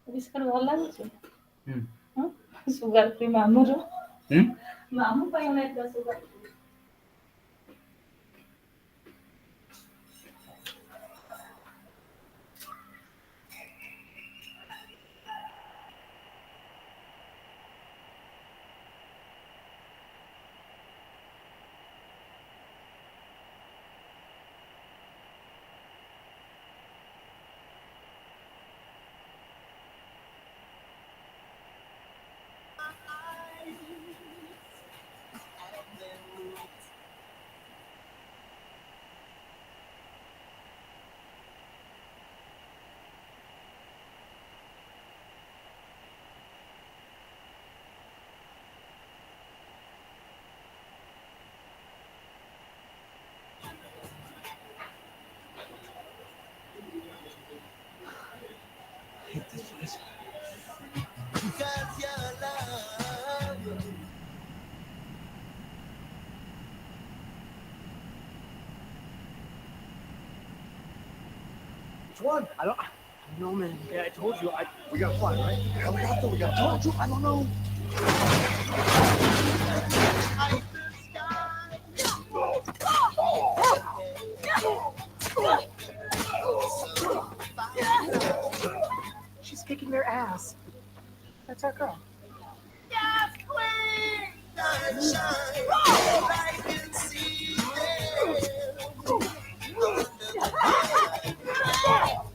Biscuit ଭଲ ଲାଗୁଛି। Sugar free ମାମୁର ମାମୁ ପାଇଁ ଅନେକ sugar Which one? I don't know, man. Yeah, I told you. We got fly, right? I told you. I don't know. She's kicking their ass. That's our girl.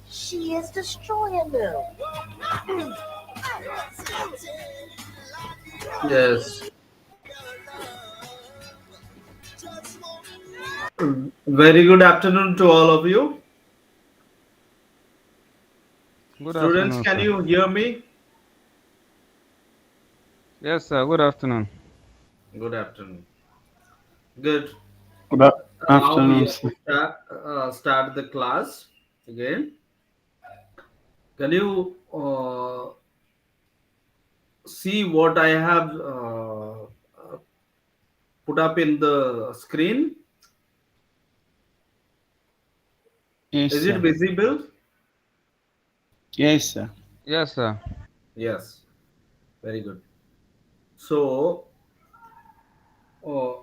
She is destroying them. Yes. Very good afternoon to all of you. Good Students, afternoon, can sir. you hear me? Yes, sir. Good afternoon. Good afternoon. Good. Good Now we afternoon, sir. start the class again. Can you see what I have put up in the screen? Yes, Is it sir. visible? Yes, sir. Yes, sir. Yes. Very good. So, uh,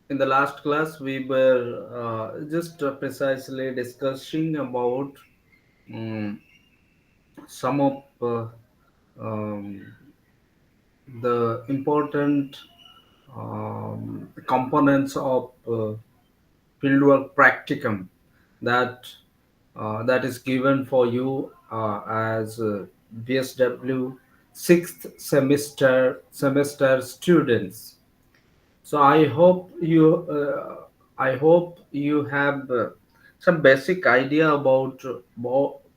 in the last class, we were just precisely discussing about um, some of um, the important components of fieldwork practicum that that is given for you as BSW sixth semester students. So I hope you have some basic idea about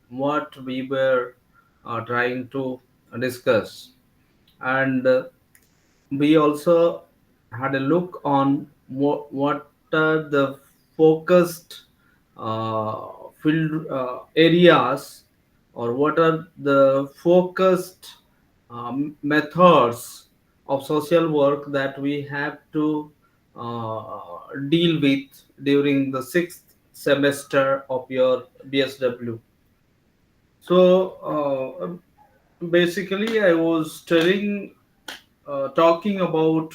what we were trying to discuss, and we also had a look on what are the focused field areas, or what are the focused methods of social work that we have to deal with during the sixth semester of your BSW. So basically, I was talking about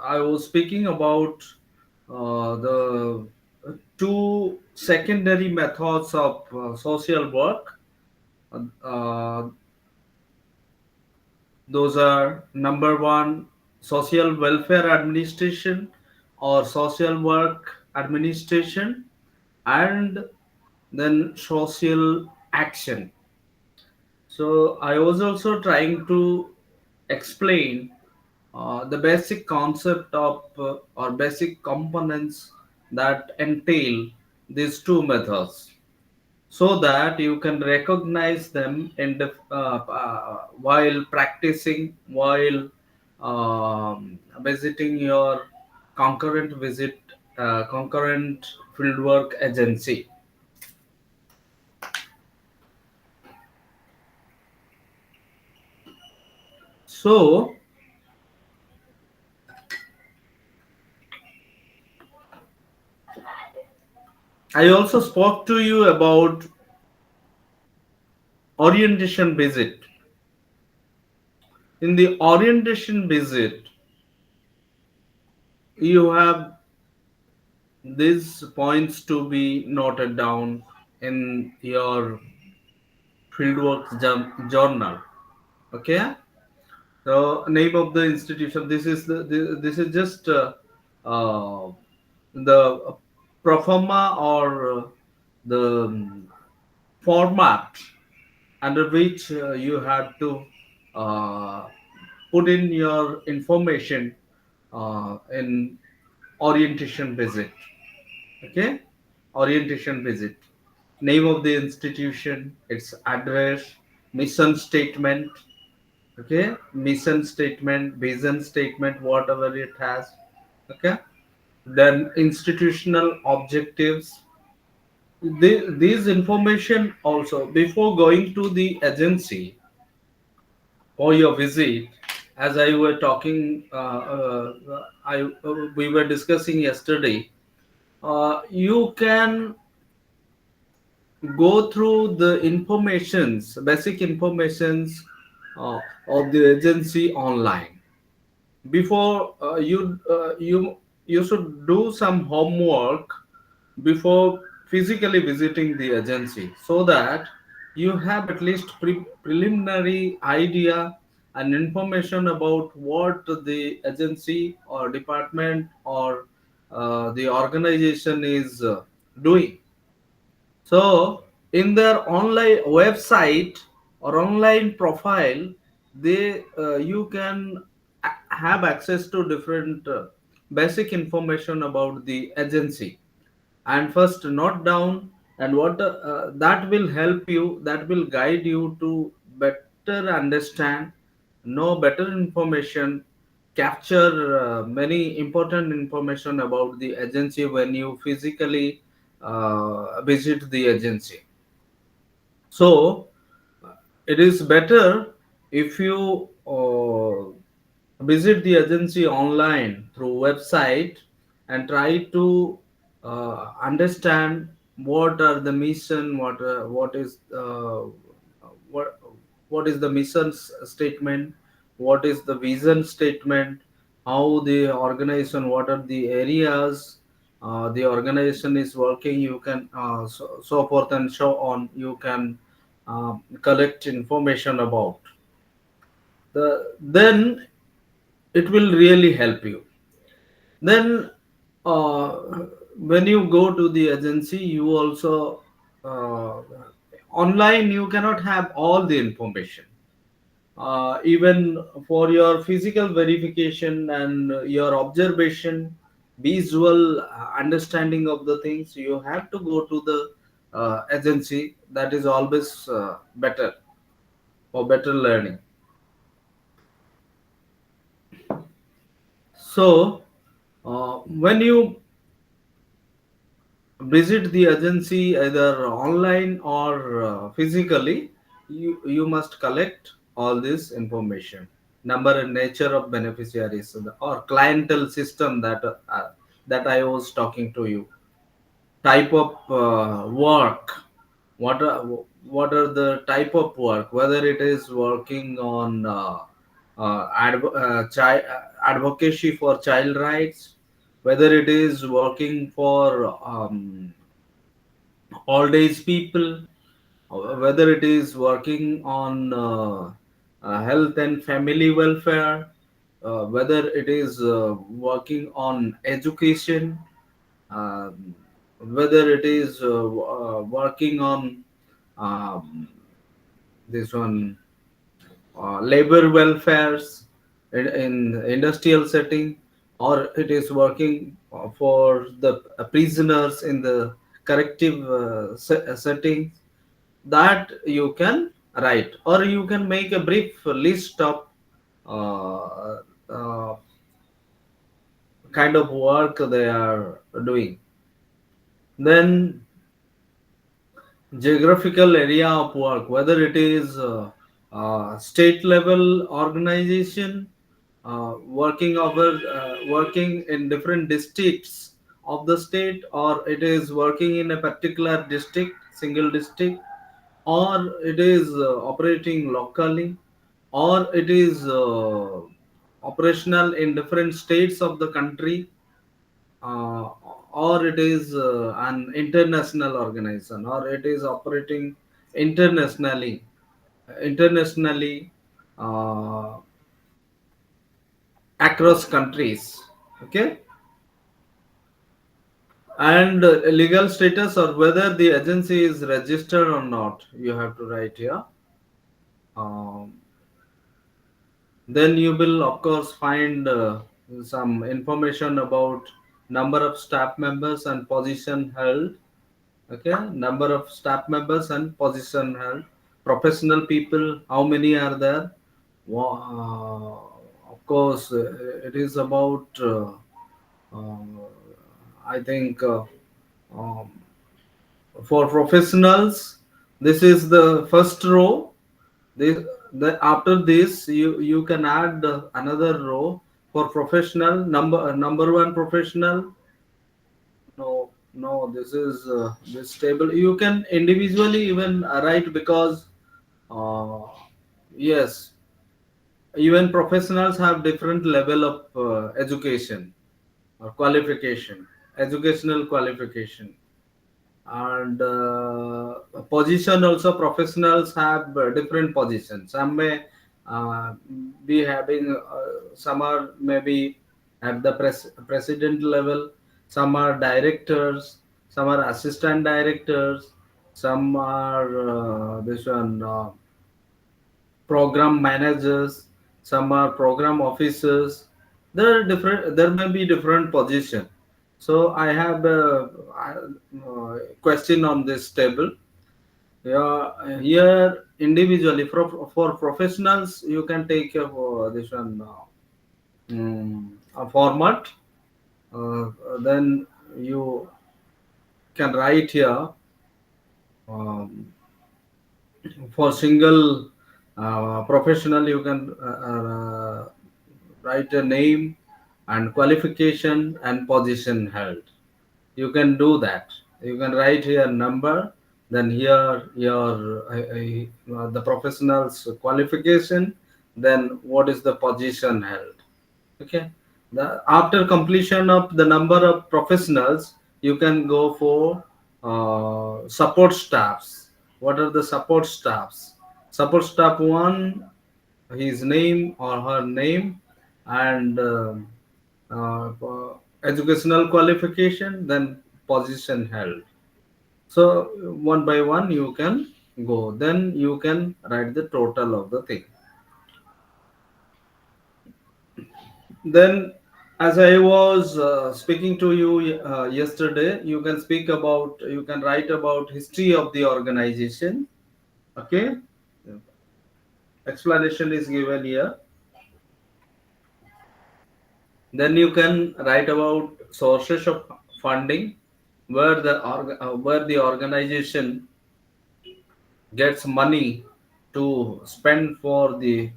I was speaking about the two secondary methods of social work. Uh, those are number one, social welfare administration or social work administration, and then social action. So I was also trying to explain the basic concept of or basic components that entail these two methods, so that you can recognize them while practicing, while visiting your concurrent fieldwork agency. So I also spoke to you about orientation visit. In the orientation visit, you have these points to be noted down in your fieldwork journal. Okay. So name of the institution. This is just the pro forma, or the format under which you have to uh, put in your information in orientation visit. Okay. Orientation visit: name of the institution, its address, mission statement. Okay. Mission statement, vision statement, whatever it has. Okay. Then institutional objectives. These information also, before going to the agency for your visit, as I were talking, we were discussing yesterday, You can go through the informations, basic informations uh, of the agency online. Before you should do some homework before physically visiting the agency, so that you have at least preliminary idea and information about what the agency or department or the organization is doing. So, in their online website or online profile, you can have access to different basic information about the agency, and first note down, and what that will help you, that will guide you to better understand, know better information, capture many important information about the agency when you physically visit the agency. So it is better if you visit the agency online through website and try to understand what are the mission, what what is the statement, what is the vision statement, how the organization, what are the areas the organization is working. You can so forth and so on, you can collect information about then it will really help you. Then uh, when you go to the agency, you also uh, online you cannot have all the information. Even for your physical verification and your observation, visual understanding of the things, you have to go to the agency. That is always better for better learning. So when you visit the agency either online or physically, you must collect all this information: number and nature of beneficiaries, or clientele system that I was talking to you, type of work, what are the type of work, whether it is working on advocacy for child rights, whether it is working for old age people, whether it is working on health and family welfare, whether it is working on education, um, whether it is working on um, this one labor welfares in industrial setting, or it is working for the prisoners in the corrective setting, that you can write, or you can make a brief list of uh, uh, kind of work they are doing. Then geographical area of work, whether it is state level organization working in different districts of the state, or it is working in a particular district, single district, or it is operating locally, or it is operational in different states of the country, uh, or it is an international organization, or it is operating internationally uh, across countries. Okay. And legal status, or whether the agency is registered or not, you have to write here. um, then you will of course find some information about number of staff members and position held. Okay, number of staff members and position held, professional people, how many are there. Of course it is about uh, I think um, for professionals, this is the first row. this After this, you can add another row for professional. Number one professional, no, No, this is this table. You can individually even write because uh, yes, even professionals have different level of education or qualification, educational qualification, and position also. Professionals have different positions. Some may uh, be having some are maybe at the president level, some are directors, some are assistant directors, some are this one program managers, some are program officers. There are different, there may be different position. So I have question on this table. Yeah, here individually for professionals you can take this one a format. Then you can write here um, for single professional you can write a name and qualification and position held. You can do that. You can write here number, then here your the professional's qualification, then what is the position held. Okay. After completion of the number of professionals, you can go for support staffs. What are the support staffs? Support staff one, his name or her name, and educational qualification, then position held. So one by one you can go. Then you can write the total of the thing. Then, as I was speaking to you yesterday, you can speak about, you can write about history of the organization. Okay, explanation is given here. Then you can write about sources of funding, where where the organization gets money to spend for the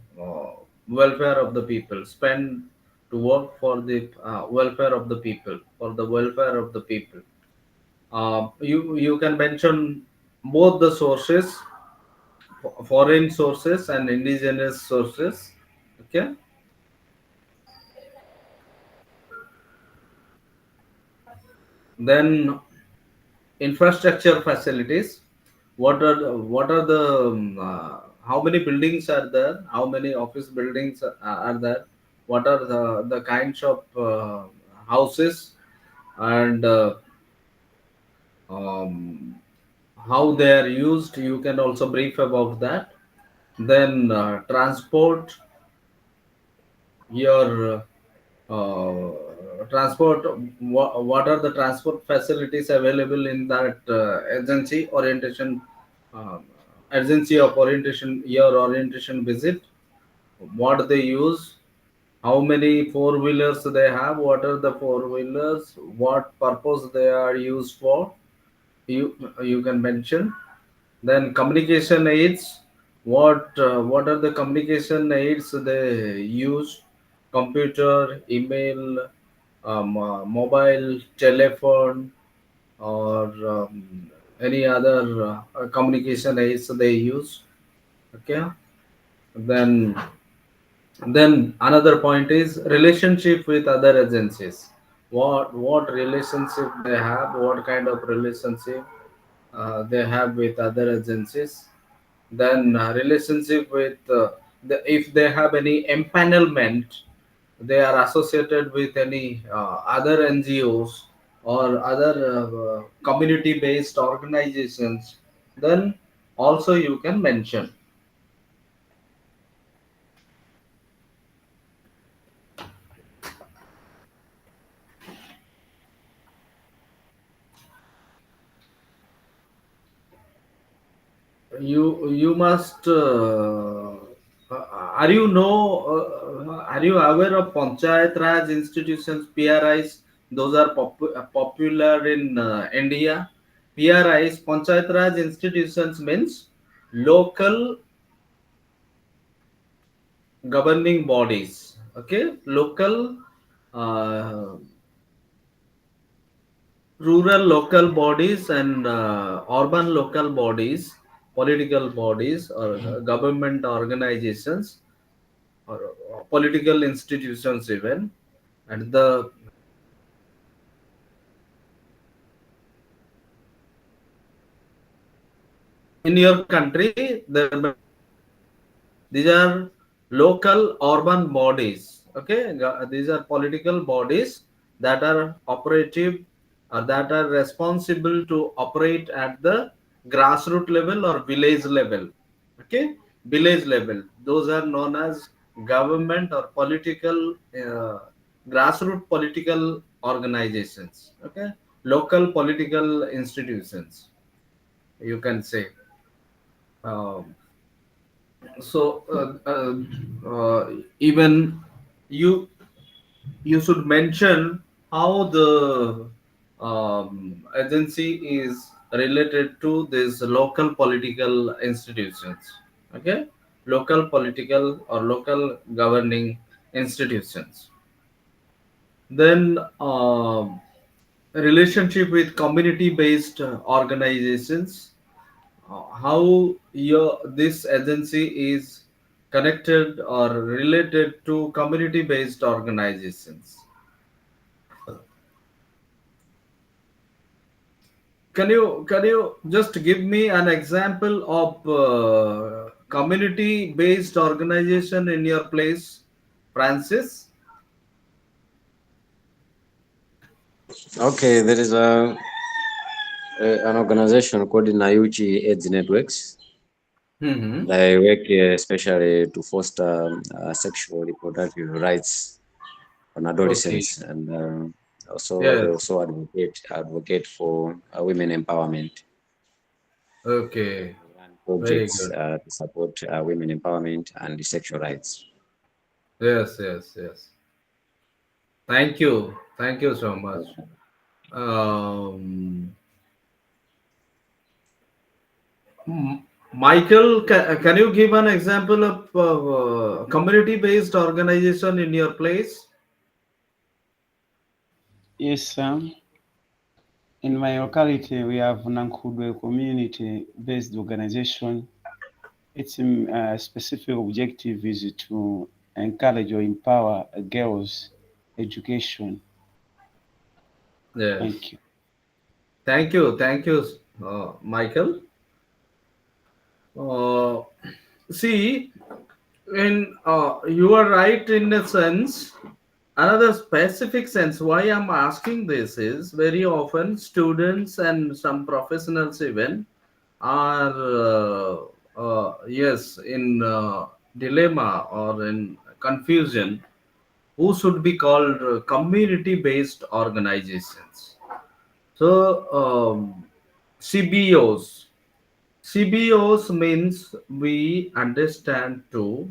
welfare of the people, spend to work for the welfare of the people, for the welfare of the people. You can mention both the sources, foreign sources and indigenous sources. Okay. Then infrastructure facilities. What are the how many buildings are there? How many office buildings are there? What are the kinds of houses, and um, how they are used? You can also brief about that. Then transport, your transport, what are the transport facilities available in that agency orientation, um, agency of orientation, your orientation visit, what they use, how many four wheelers they have, what are the four wheelers, what purpose they are used for, you can mention. Then communication aids. What are the communication aids they use? Computer, email, mobile, telephone, or any other communication aids they use. Okay. Then another point is relationship with other agencies. What relationship they have? What kind of relationship they have with other agencies? Then relationship with if they have any empanelment, they are associated with any other NGOs or other community based organizations, then also you can mention. You must are you know are you aware of Panchayat Raj institutions, PRIs? Those are popular in India. PRIs, Panchayat Raj institutions, means local governing bodies. Okay, local uh, rural local bodies and urban local bodies, political bodies or government organizations or political institutions even, and the in your country there may these are local urban bodies. Okay, these are political bodies that are operative or that are responsible to operate at the grassroots level or village level. Okay, village level. Those are known as government or political grassroots political organizations. Okay, local political institutions. You can say. Um, so even you you should mention how the agency is related to these local political institutions. Okay, local political or local governing institutions. Then relationship with community based organizations, how your this agency is connected or related to community based organizations. Can you just give me an example of community based organization in your place, Francis? Okay, there is an organization called Nayuchi AIDS Networks. Mm-hmm. They work especially to foster sexual reproductive rights on Okay. adolescents, and also they Yes. also advocate for women empowerment. Okay. They run Very projects good. to support women empowerment and sexual rights. Yes. Yes. Yes. Thank you. Thank you so much. Um, Michael, can you give an example of community-based organization in your place? Yes, in my locality, we have Nankudwe community-based organization. Its specific objective is to encourage or empower girls' education. Yes. Thank you. Thank you, Michael. Uh, See, in you are right in a sense. Another specific sense why I'm asking this is very often students and some professionals even are yes in dilemma or in confusion who should be called community based organizations. So cbos cbos means we understand to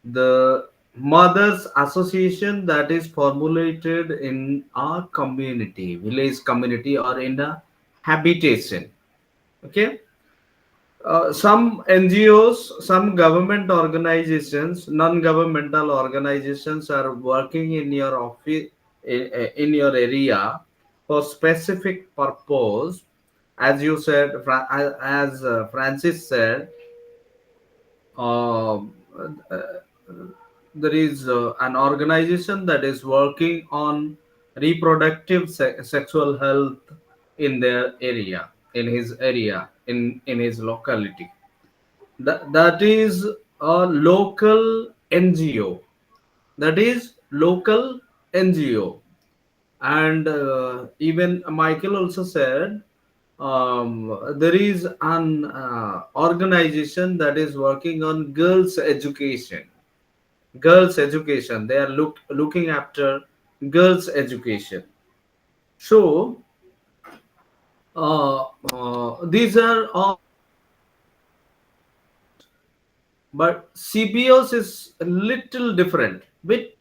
the mothers association that is formulated in our community, village community, or in a habitation. Okay, some NGOs, some government organizations, non-governmental organizations are working in your office, in your area for specific purpose. As you said, as Francis said, uh, there is an organization that is working on reproductive sexual health in their area, in his area, in his locality. That is a local NGO. That is local NGO. And even Michael also said there is an organization that is working on girls' education. Girls' education. They are looking after girls' education. So these are all, but CBOs is a little different. Which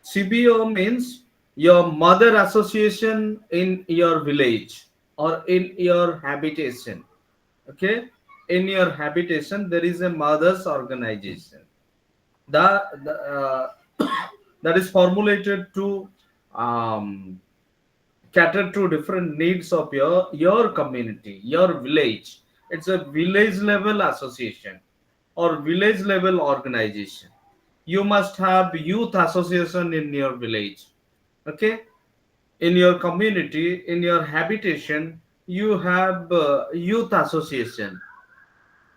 CBO means your mother association in your village. or in your habitation. Okay, in your habitation there is a mothers organization the that is formulated to um, cater to different needs of your community, your village. It's a village level association or village level organization. You must have youth association in your village. Okay, in your community, in your habitation, you have youth association.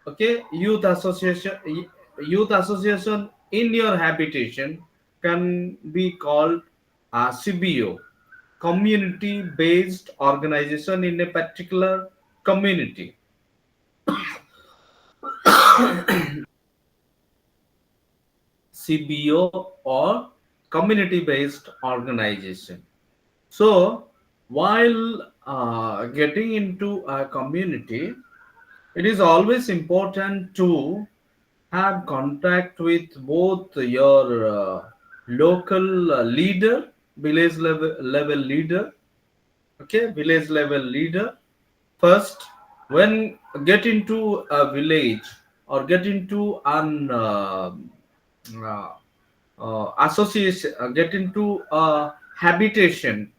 Okay, youth association in your habitation can be called CBO, community based organization in a particular community. CBO or community based organization. So while getting into a community, it is always important to have contact with both your local leader, level leader. Okay, village level leader first. When get into a village or get into an uh, association, get into a habitation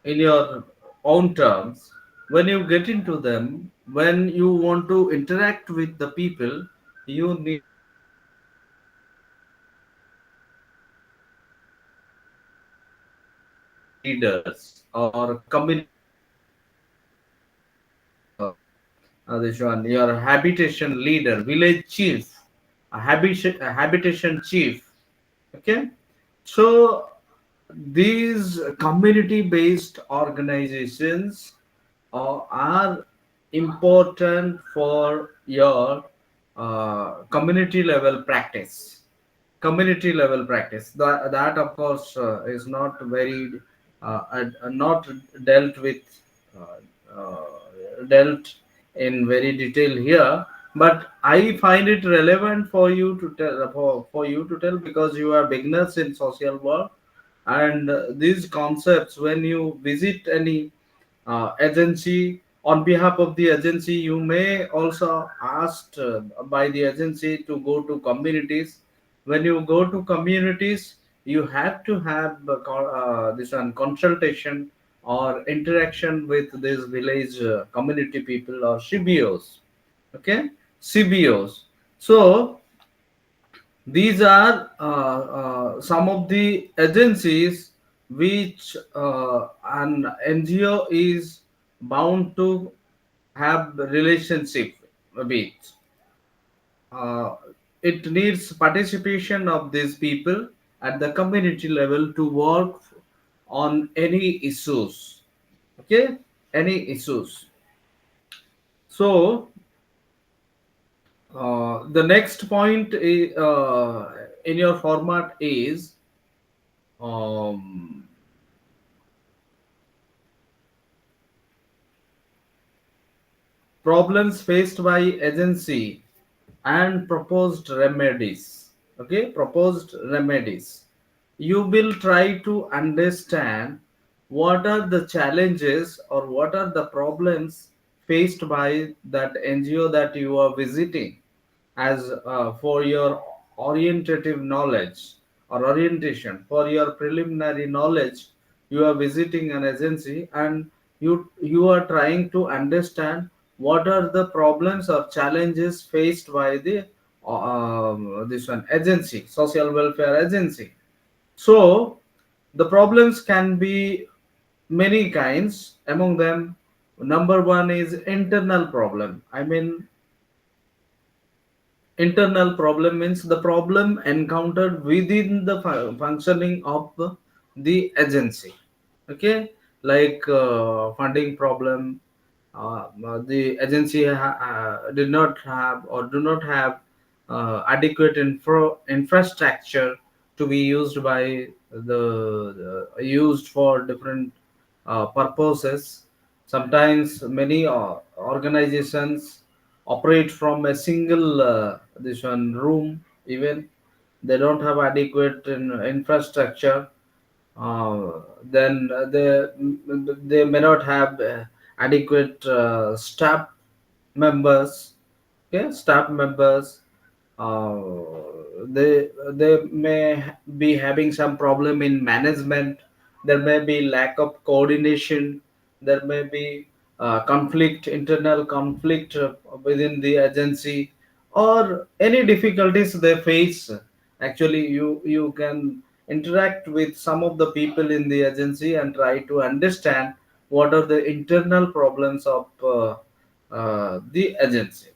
in your own terms. When you get into them, when you want to interact with the people, you need leaders or community this one, your habitation leader, village chief, a habitation chief. Okay, so these community based organizations are important for your community level practice. Community level practice that of course is not very not dealt with dealt in very detail here, but I find it relevant for you to tell for you to tell because you are beginners in social work. And these concepts, when you visit any agency, on behalf of the agency you may also asked by the agency to go to communities. When you go to communities, you have to have this one consultation or interaction with these village community people or CBOs. Okay, CBOs. So these are some of the agencies which an NGO is bound to have relationship with. Uh, it needs participation of these people at the community level to work on any issues. Okay, any issues. So the next point in your format is um, problems faced by agency and proposed remedies. Okay, proposed remedies. You will try to understand what are the challenges or what are the problems faced by that NGO that you are visiting, as for your orientative knowledge or orientation, for your preliminary knowledge. You are visiting an agency and you are trying to understand what are the problems or challenges faced by the this one agency, social welfare agency. So the problems can be many kinds. Among them, number one is internal problem. I mean, internal problem means the problem encountered within the functioning of the agency. Okay, like funding problem. The agency did not have or do not have adequate infrastructure to be used by the used for different purposes. Sometimes many organizations operate from a single this one room. Even they don't have adequate infrastructure. Then they may not have adequate staff members. Okay, staff members, uh, they may be having some problem in management. There may be lack of coordination. There may be conflict, internal conflict within the agency, or any difficulties they face. Actually, you can interact with some of the people in the agency and try to understand what are the internal problems of the agency.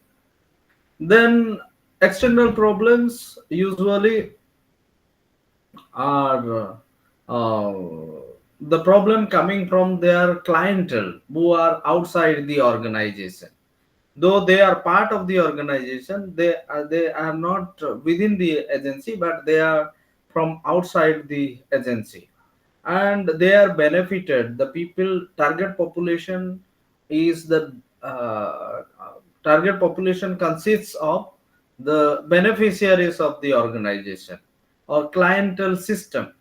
Then external problems usually are the problem coming from their clientele who are outside the organization. Though they are part of the organization, they are not within the agency, but they are from outside the agency, and they are benefited. The people target population is the target population consists of the beneficiaries of the organization or clientele system.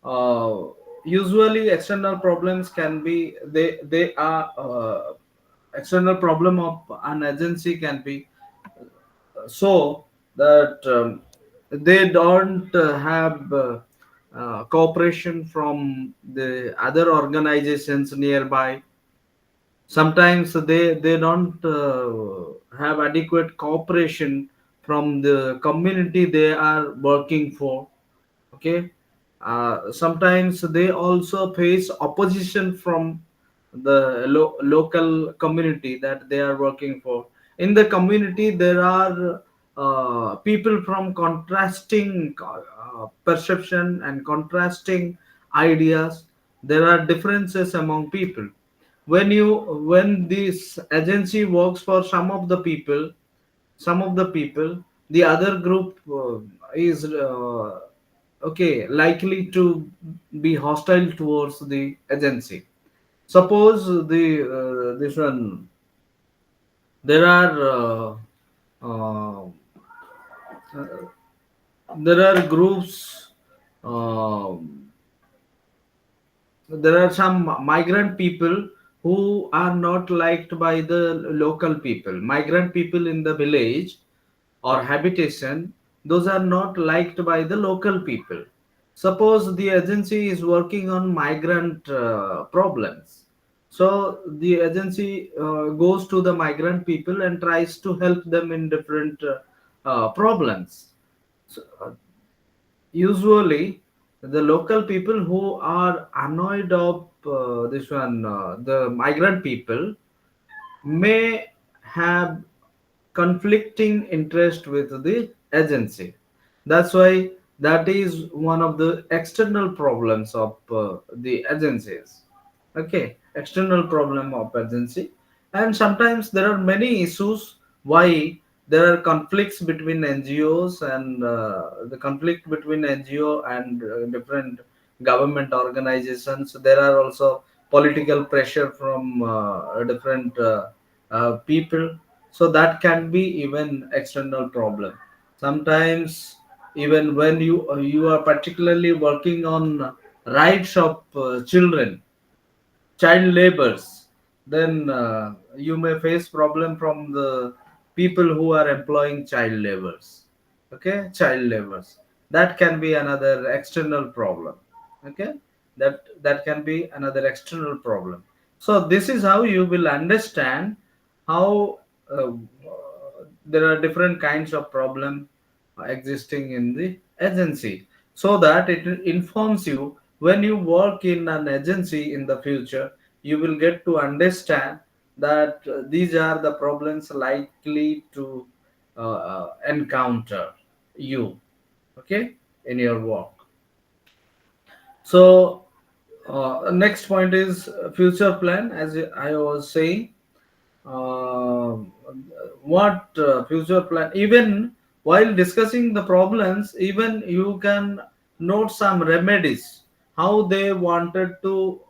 uh, Usually external problems can be, they are external problem of an agency can be so that they don't have cooperation from the other organizations nearby. Sometimes they don't have adequate cooperation from the community they are working for. Okay, sometimes they also face opposition from the local community that they are working for. In the community there are people from contrasting perception and contrasting ideas. There are differences among people. When this agency works for some of the people, the other group is okay, likely to be hostile towards the agency. Suppose the this one, there are there are groups, uh, there are some migrant people who are not liked by the local people. Migrant people in the village or habitation, those are not liked by the local people. Suppose the agency is working on migrant problems, so the agency goes to the migrant people and tries to help them in different problems. So, usually the local people who are annoyed of this one, the migrant people may have conflicting interest with the agency. That's why that is one of the external problems of the agencies. Okay, external problem of agency. And sometimes there are many issues why there are conflicts between NGOs, and the conflict between NGO and different government organizations. There are also political pressure from different people, so that can be even external problem. Sometimes even when you are particularly working on rights of children, child labors, then you may face problem from the people who are employing child laborers. Okay, child laborers, that can be another external problem. Okay, that can be another external problem. So this is how you will understand how there are different kinds of problem existing in the agency, so that it informs you when you work in an agency in the future. You will get to understand that these are the problems likely to encounter you, okay, in your work. So next point is future plan. As I was saying, um, what future plan, even while discussing the problems, even you can note some remedies, how they wanted to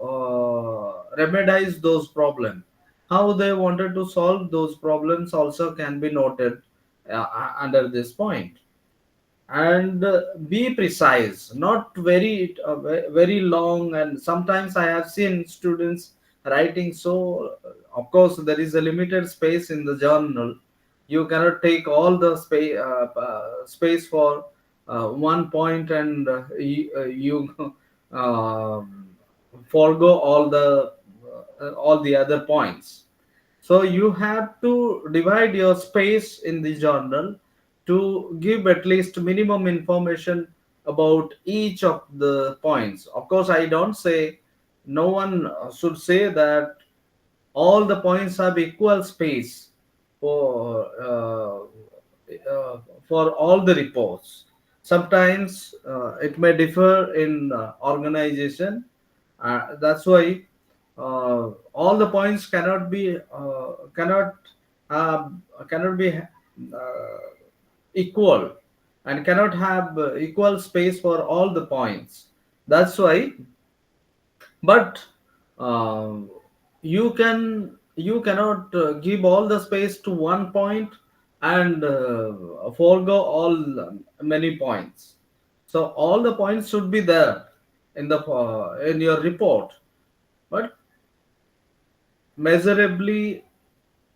remedize those problems, how they wanted to solve those problems also can be noted under this point. And be precise, not very very long. And sometimes I have seen students writing. So of course there is a limited space in the journal. You cannot take all the space for one point, and you um, forego all the other points. So you have to divide your space in the journal to give at least minimum information about each of the points. Of course, I don't say, no one should say that all the points have equal space for for all the reports. Sometimes it may differ in organization. That's why all the points uh, cannot be equal, and cannot have equal space for all the points. That's why. But um, you cannot give all the space to one point and forego all many points. So all the points should be there in your report, but measurably.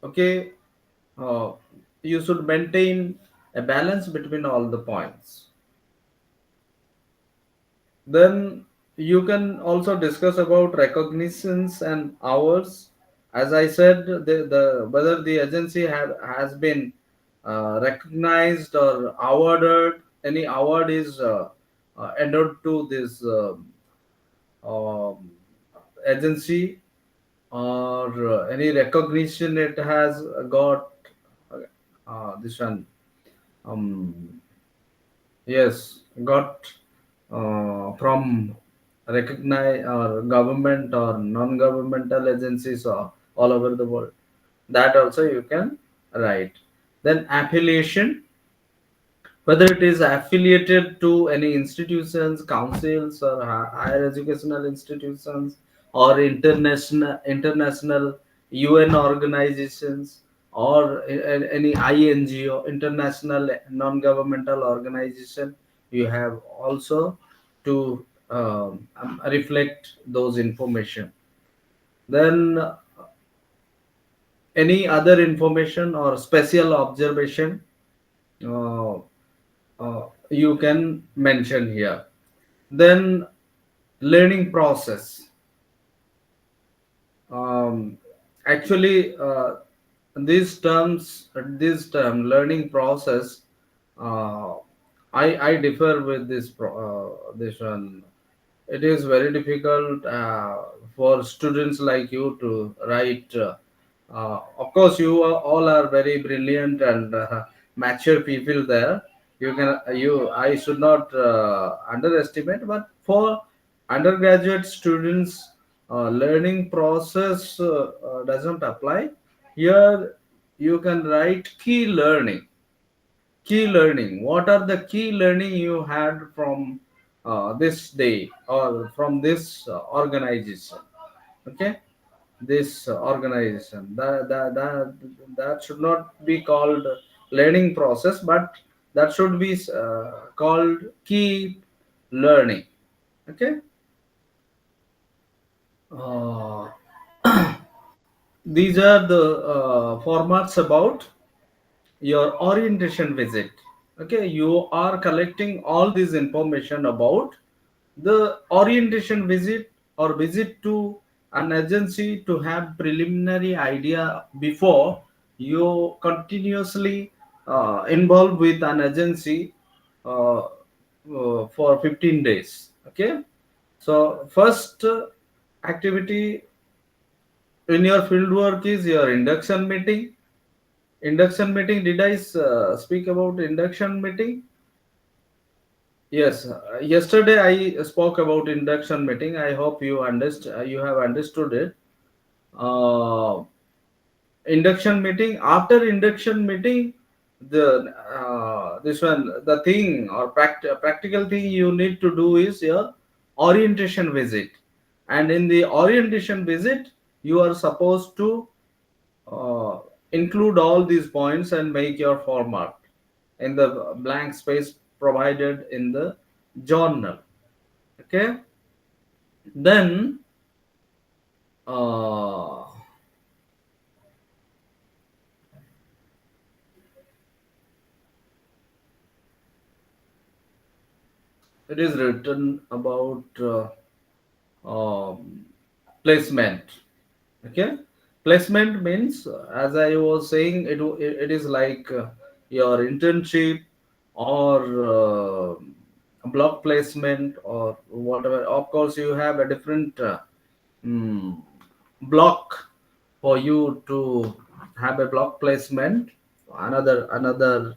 Okay. uh, you should maintain a balance between all the points. Then you can also discuss about recognitions and hours. As I said, the whether the agency has been recognized or awarded, any award is entered to this um, agency, or any recognition it has got. This one, um, yes, got from recognized or government or non-governmental agencies all over the world. That also you can write. Then affiliation, whether it is affiliated to any institutions, councils, or higher educational institutions, or international UN organizations, or any INGO, international non-governmental organization. You have also to reflect those information. Then any other information or special observation, uh, you can mention here. Then learning process. um, Actually, this term learning process, uh, I differ with this one. It is very difficult for students like you to write. Of course, all are very brilliant and mature people there. I should not underestimate, but for undergraduate students, learning process doesn't apply. Here, you can write key learning. What are the key learning you had from this day or from this organization? Okay, this organization, that should not be called learning process, but that should be called key learning. Okay. uh, these are the formats about your orientation visit. Okay, you are collecting all this information about the orientation visit or visit to an agency to have preliminary idea before you continuously involved with an agency for 15 days. Okay, so first activity in your field work is your induction meeting. Did I speak about induction meeting? Yes, yesterday I spoke about induction meeting. I hope you have understood it. Uh, Induction meeting. After induction meeting, the thing or practical thing you need to do is your orientation visit. And in the orientation visit, you are supposed to uh, include all these points and make your format in the blank space provided in the journal. Okay. Then it is written about um, placement. Okay, placement means, as I was saying, it is like your internship or block placement or whatever. Of course, you have a different mm, block for you to have a block placement. Another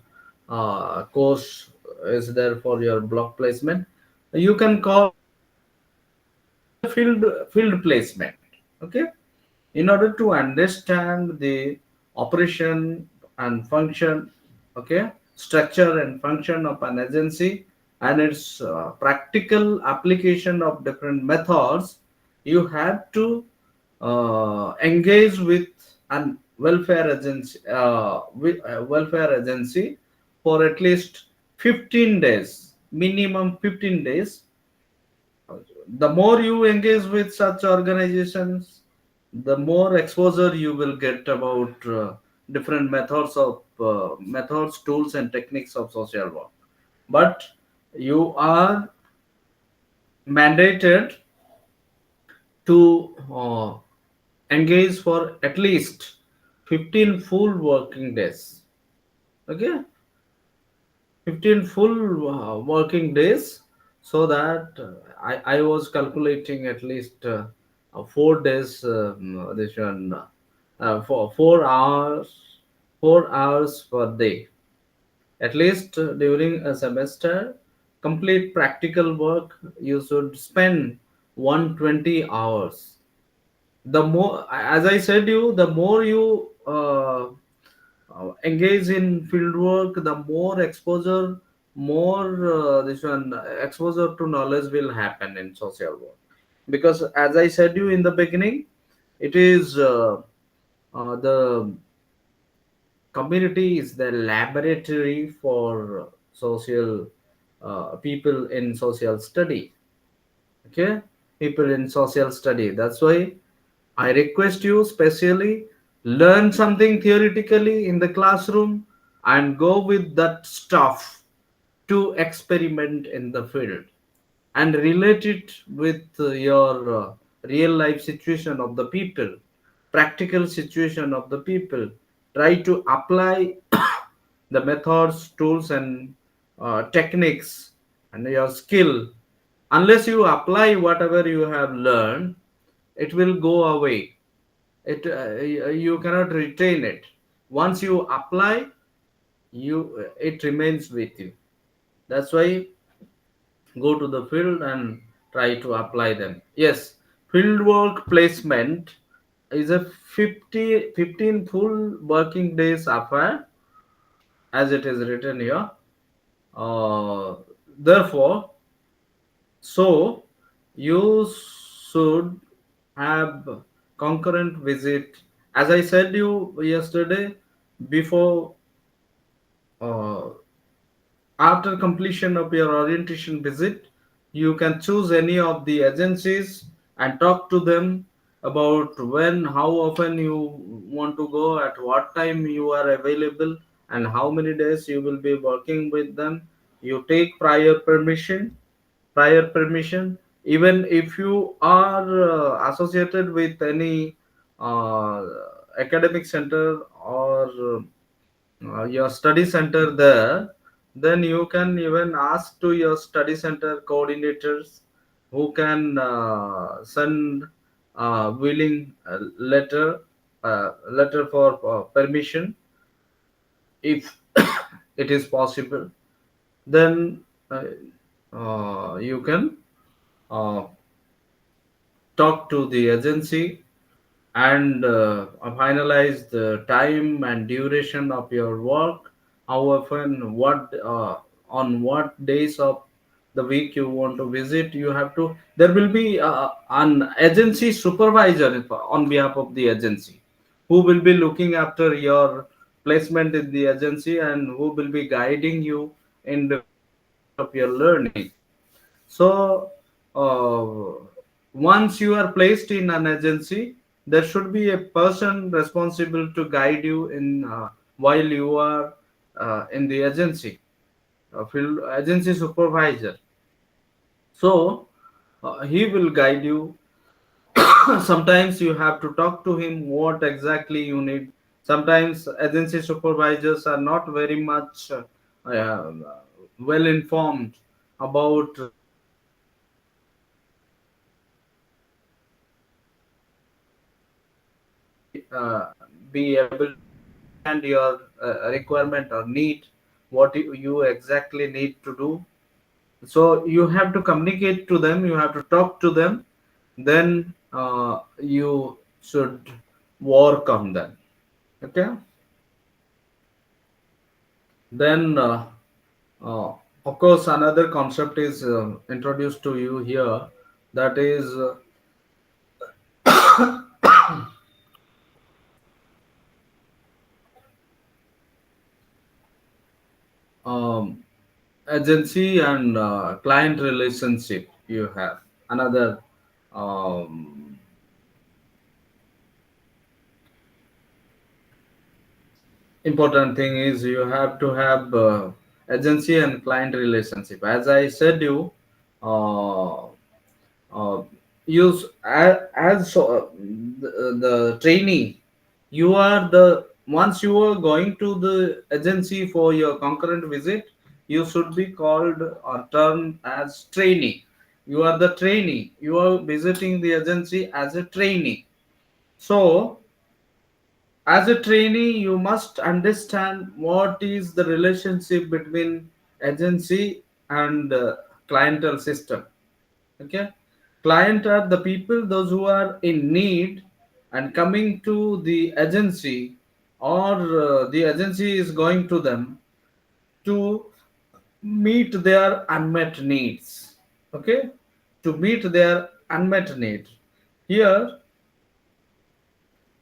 course is there for your block placement. You can call it field placement. Okay, in order to understand the operation and function, okay, structure and function of an agency and its practical application of different methods, you have to engage with an welfare agency for at least 15 days, minimum 15 days. The more you engage with such organizations, the more exposure you will get about different methods, tools, and techniques of social work. But you are mandated to engage for at least 15 full working days. Okay, 15 full working days, so that I was calculating at least 4 days, this one, for 4 hours, 4 hours per day, at least during a semester. Complete practical work you should spend 120 hours. The more, as I said you, the more you engage in field work, the more exposure, more this one exposure to knowledge will happen in social work. Because as I said you in the beginning, it is the community is the laboratory for social people in social study. Okay, people in social study. That's why I request you specially, learn something theoretically in the classroom and go with that stuff to experiment in the field and relate it with your real life situation of the people, practical situation of the people. Try to apply the methods, tools, and techniques and your skill. Unless you apply whatever you have learned, it will go away. You cannot retain it. Once you apply, it remains with you. That's why go to the field and try to apply them. Yes, field work placement is a 15 full working days affair, as it is written here. Therefore, so you should have concurrent visit. As I said you yesterday, before uh, after completion of your orientation visit, you can choose any of the agencies and talk to them about when, how often you want to go, at what time you are available, and how many days you will be working with them. You take prior permission. Even if you are associated with any uh, academic center or your study center there, then you can even ask to your study center coordinators, who can send willing letter for permission, if it is possible. Then you can uh, talk to the agency and finalize the time and duration of your work, how often, on what days of the week you want to visit. You have to, there will be an agency supervisor on behalf of the agency, who will be looking after your placement in the agency and who will be guiding you in different aspects of your learning. So, once you are placed in an agency, there should be a person responsible to guide you in while you are in the agency, a field agency supervisor. So he will guide you. Sometimes you have to talk to him what exactly you need. Sometimes agency supervisors are not very much uh, well informed about be able to understand your requirement or need, what you exactly need to do. So you have to communicate to them, you have to talk to them, then you should work on them. Okay. Then uh, of course another concept is introduced to you here, that is um, agency and client relationship. You have another um, important thing is you have to have agency and client relationship. As I said you uh, uh, use as so, the trainee, you are the once you are going to the agency for your concurrent visit, you should be called or termed as trainee. You are the trainee, you are visiting the agency as a trainee. So as a trainee you must understand what is the relationship between agency and clientele system. Okay. Client are the people those who are in need and coming to the agency, or the agency is going to them to meet their unmet needs. Okay. To meet their unmet need. Here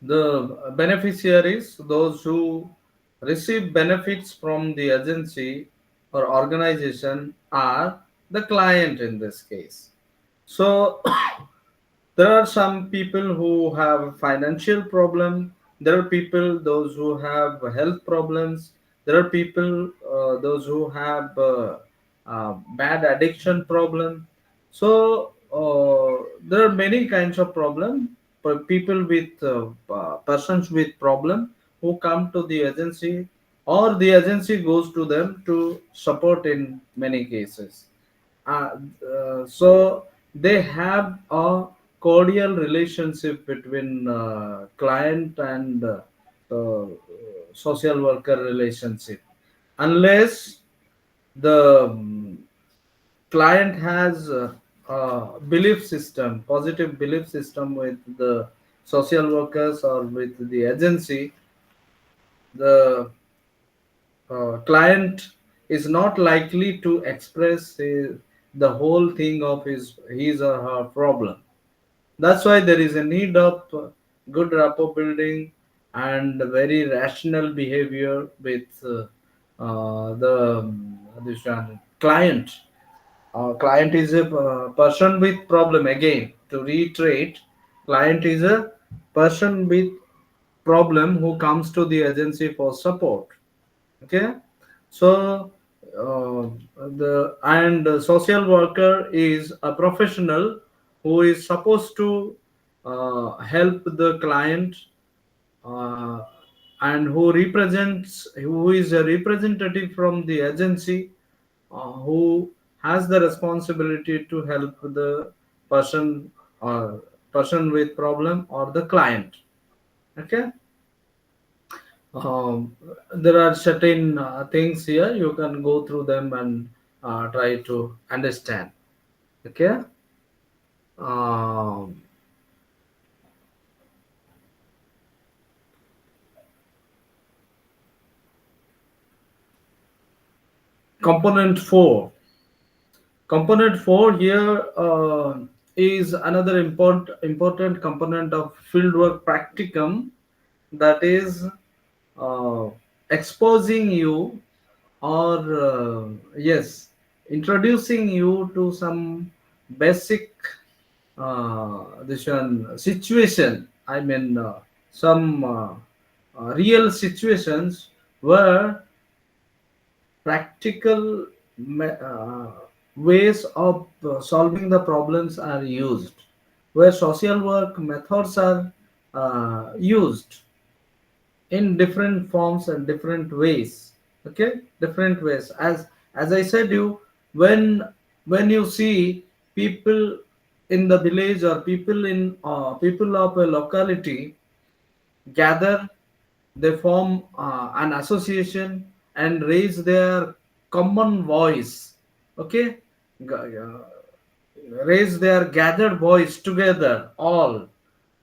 the beneficiaries, those who receive benefits from the agency or organization, are the client in this case. So there are some people who have financial problem. There are people those who have health problems. There are people those who have bad addiction problem. So there are many kinds of problem for people with persons with problem who come to the agency, or the agency goes to them to support in many cases. uh, so they have a cordial relationship between client and social worker relationship, unless the client has a belief system, positive belief system with the social workers or with the agency. The client is not likely to express the whole thing of his or her problem. That's why there is a need of good rapport building and very rational behavior with the this one client. Client is a person with problem. Again, to reiterate, client is a person with problem who comes to the agency for support. Okay. So uh, the and the social worker is a professional who is supposed to help the client, uh, and who is a representative from the agency, who has the responsibility to help the person or person with problem or the client. Okay. um, there are certain things here, you can go through them and try to understand. Okay. um, Component 4. Component 4 here is another important component of fieldwork practicum, that is uh, exposing you, or yes, introducing you to some basic this one situation. I mean some real situations where practical ways of solving the problems are used, where social work methods are used in different forms and different ways. Okay, different ways. As I said you, when when you see people in the village or people of a locality gather, they form an association and raise their common voice. Okay, raise their gathered voice together, all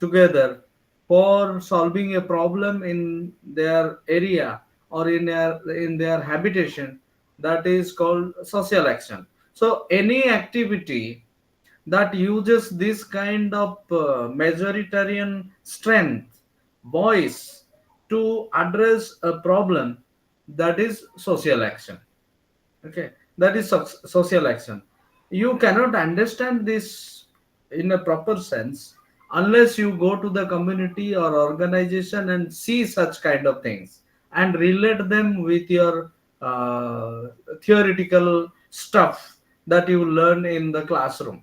together, for solving a problem in their area or in their habitation. That is called social action. So any activity that uses this kind of majoritarian strength, voice, to address a problem, that is social action. Okay, that is social action. You cannot understand this in a proper sense unless you go to the community or organization and see such kind of things and relate them with your uh, theoretical stuff that you learn in the classroom.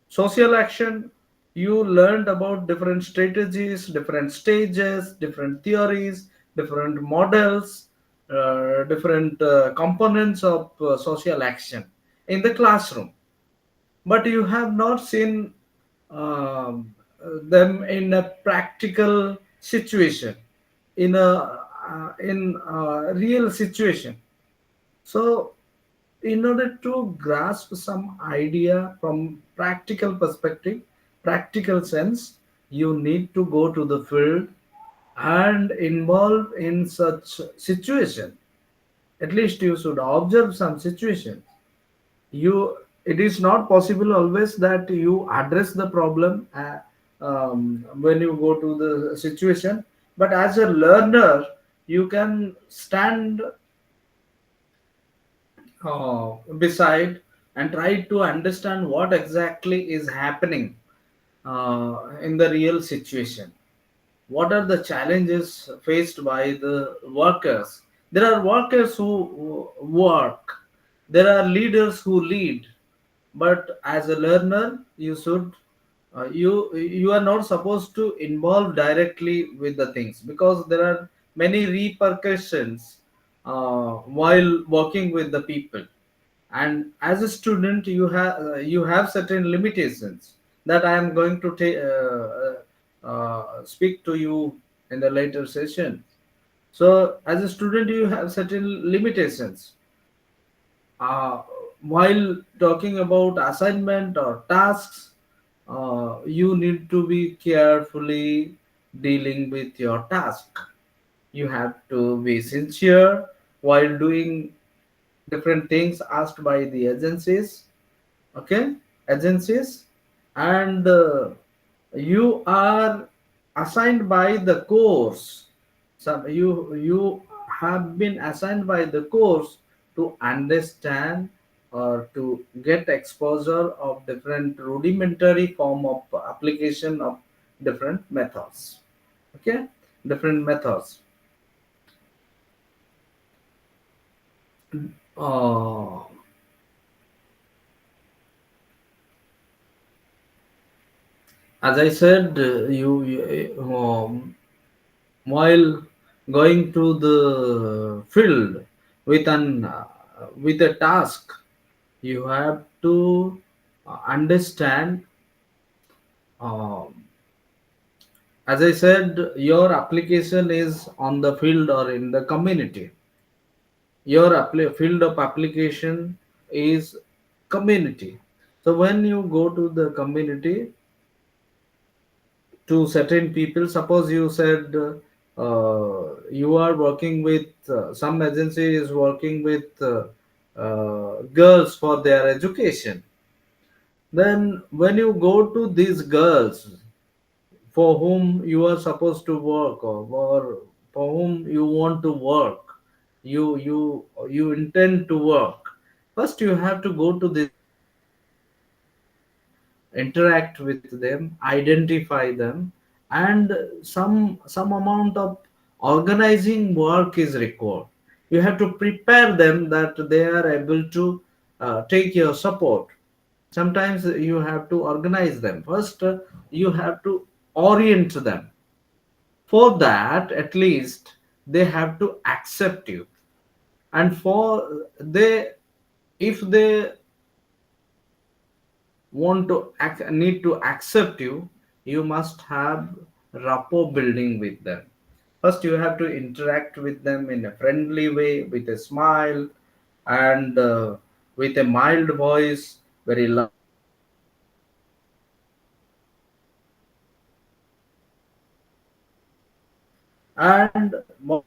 Social action, you learned about different strategies, different stages, different theories, different models, different components of social action in the classroom, but you have not seen them in a practical situation, in a real situation. So in order to grasp some idea from practical perspective, practical sense, you need to go to the field and involve in such situation. At least you should observe some situations. You, it is not possible always that you address the problem when you go to the situation, but as a learner you can stand beside and try to understand what exactly is happening in the real situation. What are the challenges faced by the workers? There are workers who work, there are leaders who lead, but as a learner you should you are not supposed to involve directly with the things, because there are many repercussions while working with the people. And as a student you have certain limitations that I am going to speak to you in the later session. So as a student you have certain limitations uh, while talking about assignment or tasks. You need to be carefully dealing with your task. You have to be sincere while doing different things asked by the agencies. Okay, agencies. And you are assigned by the course. Some you have been assigned by the course to understand or to get exposure of different rudimentary form of application of different methods. Okay, different methods. uh, as I said, while going to the field with an with a task, you have to understand. Um, as I said, your application is on the field or in the community. Your field of application is community. So when you go to the community, to certain people, suppose you said you are working with some agency is working with girls for their education. Then when you go to these girls for whom you are supposed to work, or for whom you want to work, you intend to work, first you have to go to these interact with them, identify them, and some amount of organizing work is required. You have to prepare them that they are able to take your support. Sometimes you have to organize them first. You have to orient them. For that, at least they have to accept you. And for they, if they want to need to accept you, you must have rapport building with them. First you have to interact with them in a friendly way, with a smile, and with a mild voice, very loving voice, and and moreover,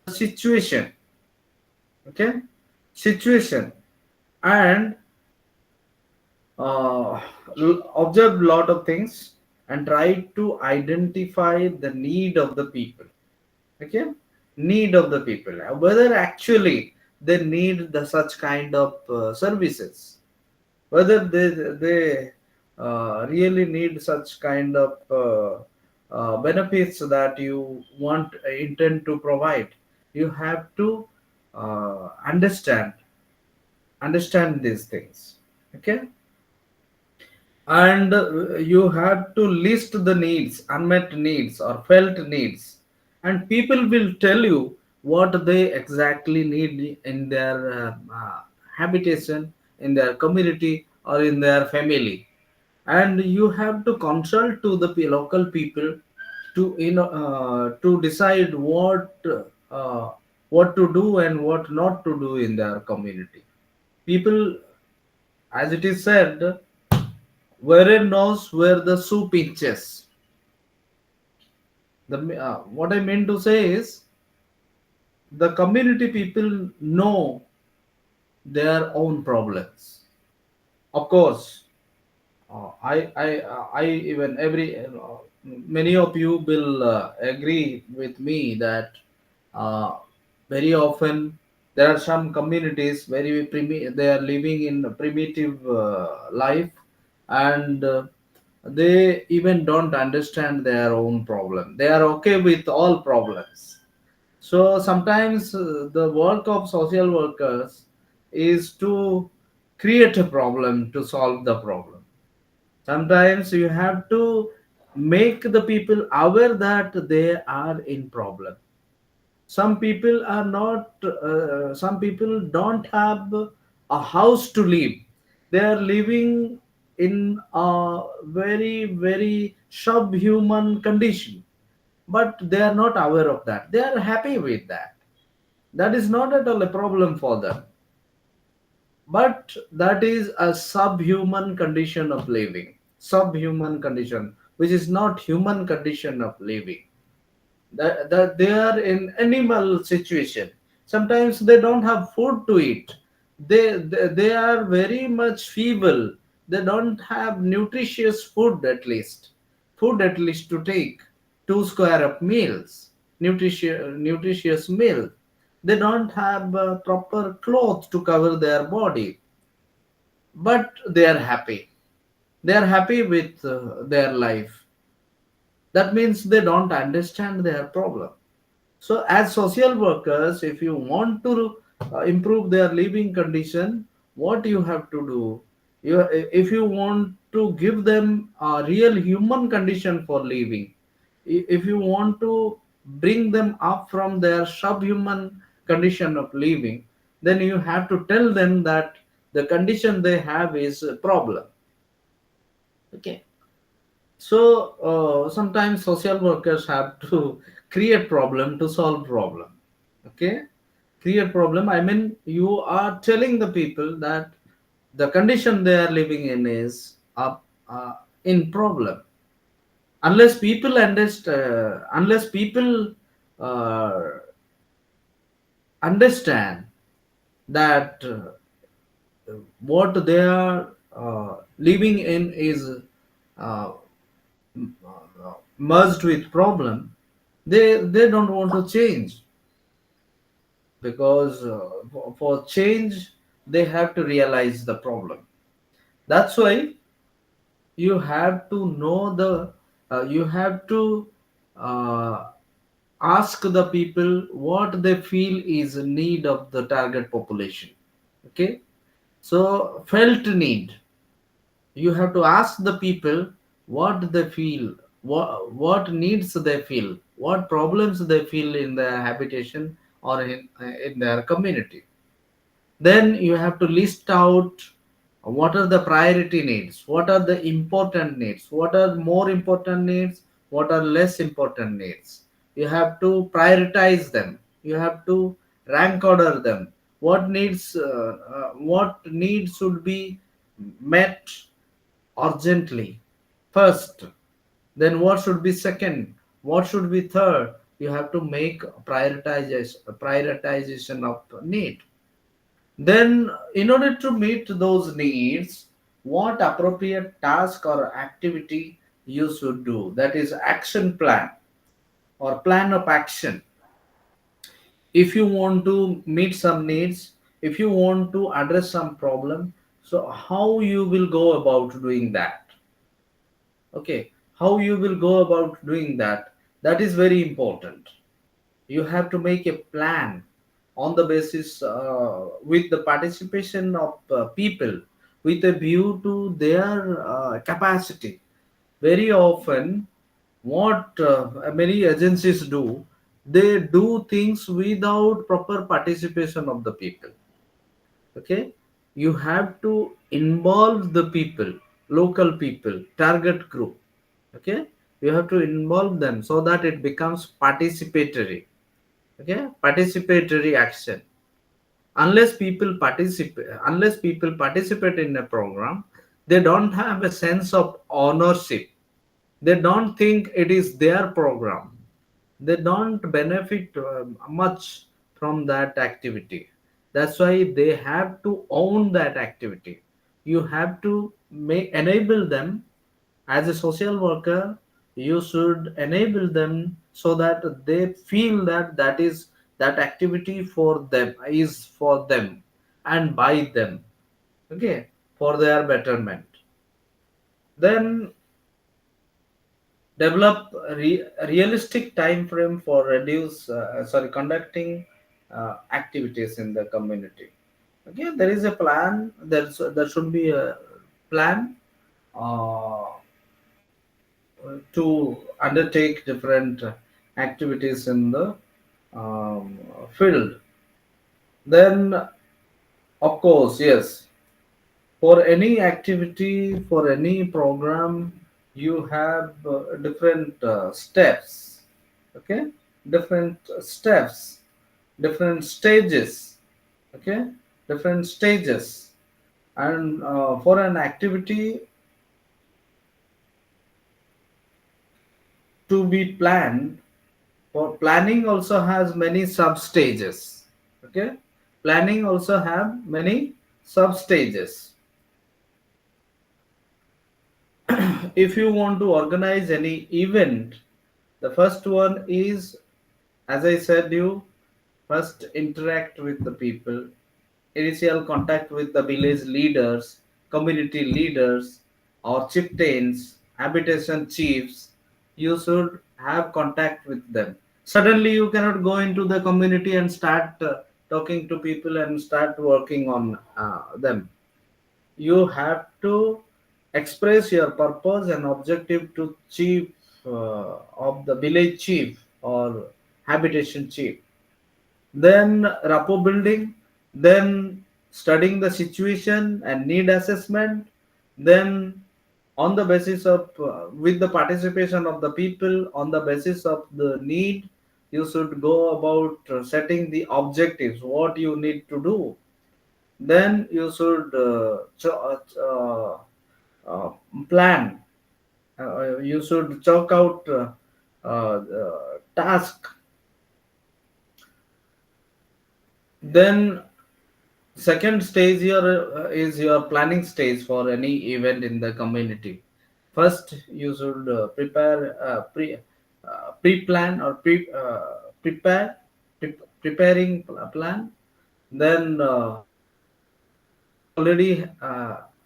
observe the situation. Okay, situation. And uh, observe a lot of things and try to identify the need of the people. Okay, need of the people, whether actually they need the such kind of services, whether they really need such kind of benefits that you want intend to provide. You have to understand these things. Okay, and you have to list the needs, unmet needs or felt needs, and people will tell you what they exactly need in their habitation, in their community, or in their family. And you have to consult to the local people to to decide uh, what to do and what not to do in their community. People, as it is said, wherein knows where the soup pinches. What I mean to say is, the community people know their own problems. Of course, I even many of you will agree with me that uh, very often there are some communities very they are living in a primitive life, and they even don't understand their own problem. They are okay with all problems. So sometimes the work of social workers is to create a problem to solve the problem. Sometimes you have to make the people aware that they are in problem. Some people are not some people don't have a house to live. They are living in a very subhuman condition, but they are not aware of that. They are happy with that. That is not at all a problem for them, but that is a subhuman condition of living. Subhuman condition, which is not human condition of living. That they are in animal situation. Sometimes they don't have food to eat. They are very much feeble. They don't have nutritious food at least to take 2 square of meals, nutritious meal. They don't have proper clothes to cover their body, but they are happy. They are happy with their life. That means they don't understand their problem. So, as social workers, if you want to improve their living condition, what you have to do, if you want to give them a real human condition for living, if you want to bring them up from their subhuman condition of living, then you have to tell them that the condition they have is a problem. Okay. So sometimes social workers have to create problem to solve problem. Okay, create problem. I mean, you are telling the people that the condition they are living in is in problem. Unless people uh, understand that what they are living in is uh, merged with problem, they don't want to change, because for change they have to realize the problem. That's why you have to know the you have to uh, ask the people what they feel is a need of the target population. Okay, so felt need, you have to ask the people what they feel, what needs they feel, what problems they feel in their habitation or in their community. Then you have to list out what are the priority needs, what are the important needs, what are more important needs, what are less important needs. You have to prioritize them, you have to rank order them. What needs should be met urgently first, then what should be second, what should be third. You have to make prioritization of need. Then, in order to meet those needs, what appropriate task or activity you should do? That is action plan or plan of action. If you want to meet some needs, if you want to address some problem, so how you will go about doing that? Okay, how you will go about doing that? That is very important. You have to make a plan on the basis with the participation of people with a view to their capacity. Very often what many agencies do, they do things without proper participation of the people. Okay, you have to involve the people, local people, target group. Okay, you have to involve them so that it becomes participatory. Okay, participatory action. Unless people participate in a program, they don't have a sense of ownership. They don't think it is their program. They don't benefit much from that activity. That's why they have to own that activity. You have to enable them. As a social worker, you should enable them so that they feel that that activity for them is for them and by them. Okay, for their betterment. Then develop realistic time frame for conducting activities in the community. Okay, there is a plan. There should be a plan uh, to undertake different activities in the um, field. Then, of course, yes, for any activity, for any program, you have different steps. Okay, different steps, different stages. Okay, different stages. And for an activity to be planned, for planning also has many sub stages. Okay, planning also have many sub stages. If you want to organize any event, the first one is, as I said, you first interact with the people, initial contact with the village leaders, community leaders, or chieftains, habitation chiefs. You should have contact with them. Suddenly, you cannot go into the community and start talking to people and start working on them. You have to express your purpose and objective to chief of the village chief or habitation chief. Then rapport building, then studying the situation and need assessment. Then on the basis of with the participation of the people, on the basis of the need, you should go about setting the objectives, what you need to do. Then you should uh, plan. You should chalk out task. Then second stage here is your planning stage for any event in the community. First, you should pre-plan or preparing a plan. Then you have already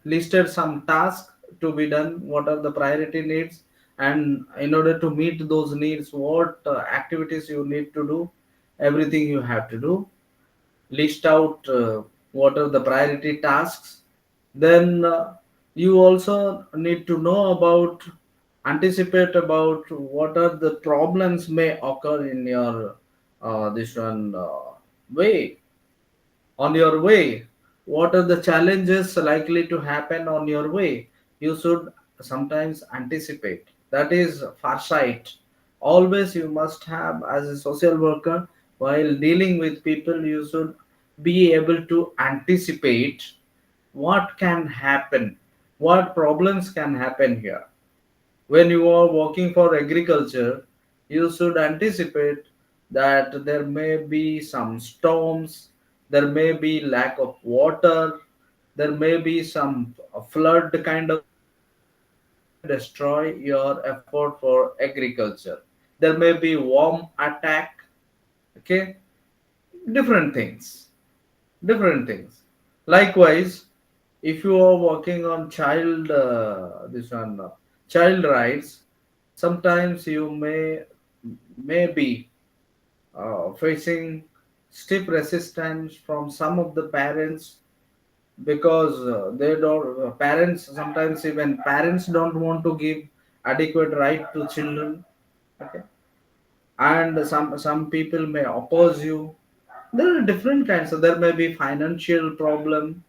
listed some tasks to be done. What are the priority needs? and in order to meet those needs, what activities you need to do, everything you have to do. List out what are the priority tasks. Then you also need to know about, anticipate about what are the problems may occur in your this one way, on your way. What are the challenges likely to happen on your way? You should sometimes anticipate. That is foresight. Always you must have, as a social worker, while dealing with people, you should be able to anticipate what can happen, what problems can happen here. When you are working for agriculture, you should anticipate that there may be some storms, there may be lack of water, there may be some flood kind of things which may destroy your effort for agriculture. There may be worm attack, okay, different things, different things. Likewise, if you are working on child this one child rights, sometimes you may be facing stiff resistance from some of the parents, because they don't parents, sometimes even parents don't want to give adequate right to children, okay, and some people may oppose you. There are different kinds, so there may be financial problem.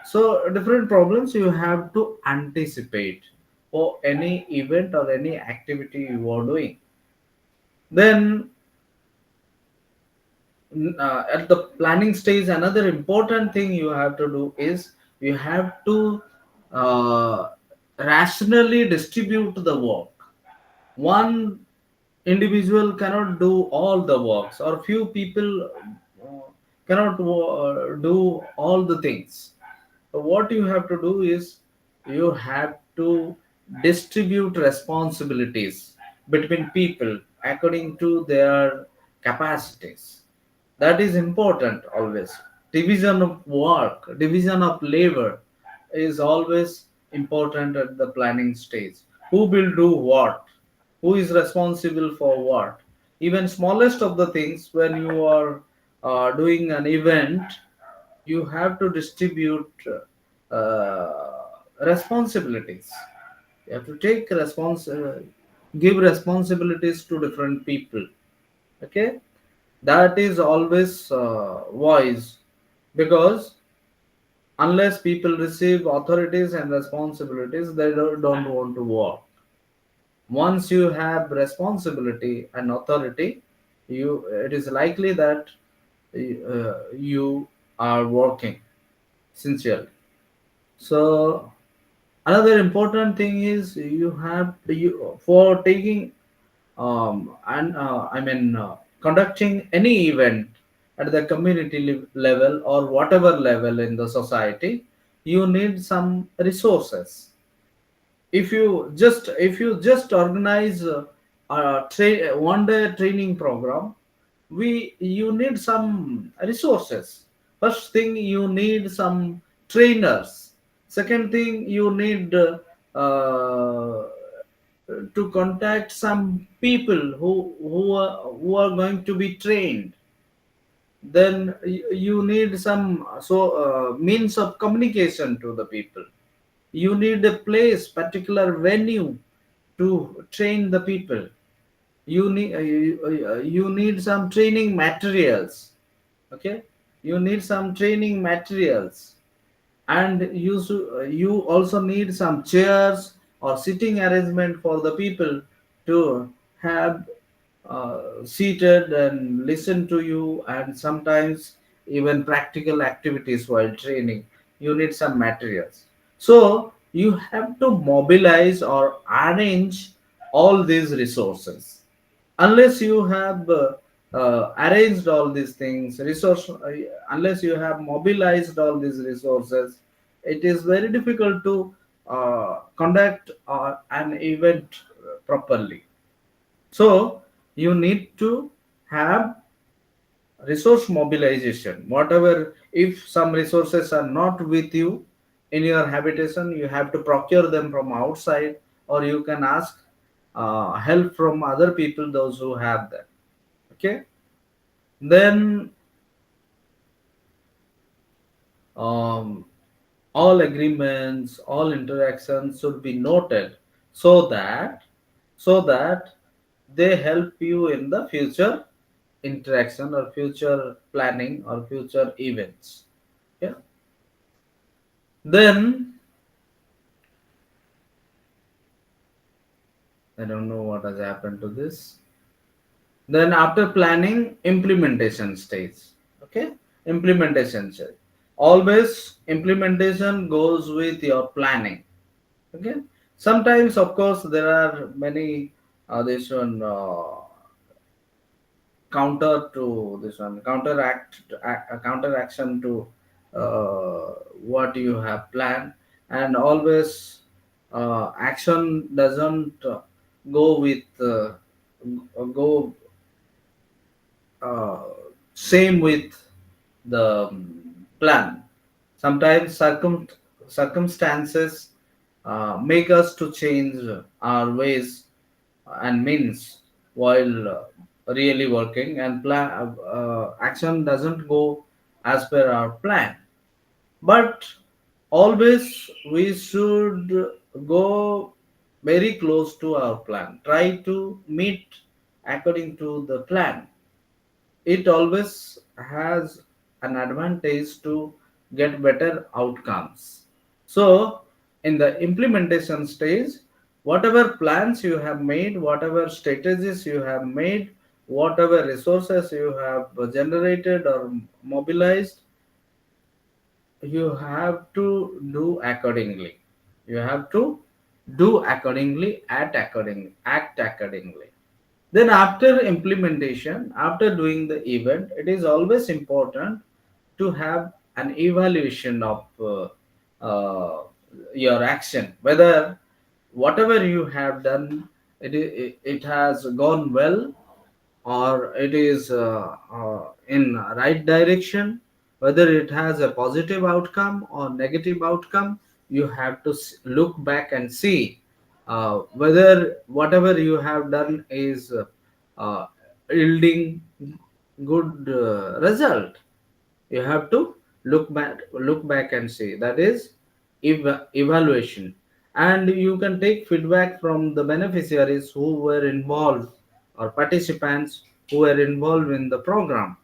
So different problems you have to anticipate for any event or any activity you are doing. Then at the planning stage, another important thing you have to do is you have to uh, rationally distribute the work. One individual cannot do all the works, or few people cannot do all the things. So what you have to do is you have to distribute responsibilities between people according to their capacities. That is important always. Division of work, division of labor is always important at the planning stage. Who will do what? Who is responsible for what? Even smallest of the things, when you are doing an event, you have to distribute responsibilities. You have to take give responsibilities to different people. Okay, that is always wise, because unless people receive authorities and responsibilities, they don't want to work. Once you have responsibility and authority, you it is likely that you are working sincerely. So another important thing is you have you for taking and I mean conducting any event at the community level or whatever level in the society, you need some resources. If you just organize a one day training program, we you need some resources. First thing, you need some trainers. Second thing, you need to contact some people who are going to be trained. Then you need some means of communication to the people. You need a place, particular venue to train the people. You need some training materials. Okay, you need some training materials. And you also need some chairs or sitting arrangement for the people to have seated and listen to you, and sometimes even practical activities while training. You need some materials. So you have to mobilize or arrange all these resources. Unless you have arranged all these things, unless you have mobilized all these resources, it is very difficult to conduct an event properly. So you need to have resource mobilization. Whatever, if some resources are not with you in your habitation, you have to procure them from outside, or you can ask help from other people, those who have that. Okay. Then um, all agreements, all interactions should be noted, so that so that they help you in the future interaction or future planning or future events. Yeah. Then I don't know what has happened to this. Then after planning, implementation stage. Okay, implementation stage. Always implementation goes with your planning. Okay. Sometimes, of course, there are many this one counter to this one counter action to what you have planned, and always action doesn't go with go uh, same with the plan. Sometimes circumstances make us to change our ways and means while really working, and plan action doesn't go as per our plan. But always we should go very close to our plan, try to meet according to the plan. It always has an advantage to get better outcomes. So, in the implementation stage, whatever plans you have made, whatever strategies you have made, whatever resources you have generated or mobilized, you have to do accordingly. You have to do accordingly, act accordingly. Then after implementation, after doing the event, it is always important to have an evaluation of your action, whether whatever you have done, it has gone well, or it is in right direction, whether it has a positive outcome or negative outcome. You have to look back and see whether whatever you have done is uh, yielding good result. You have to look back and see, that is evaluation. And you can take feedback from the beneficiaries who were involved or participants who were involved in the program.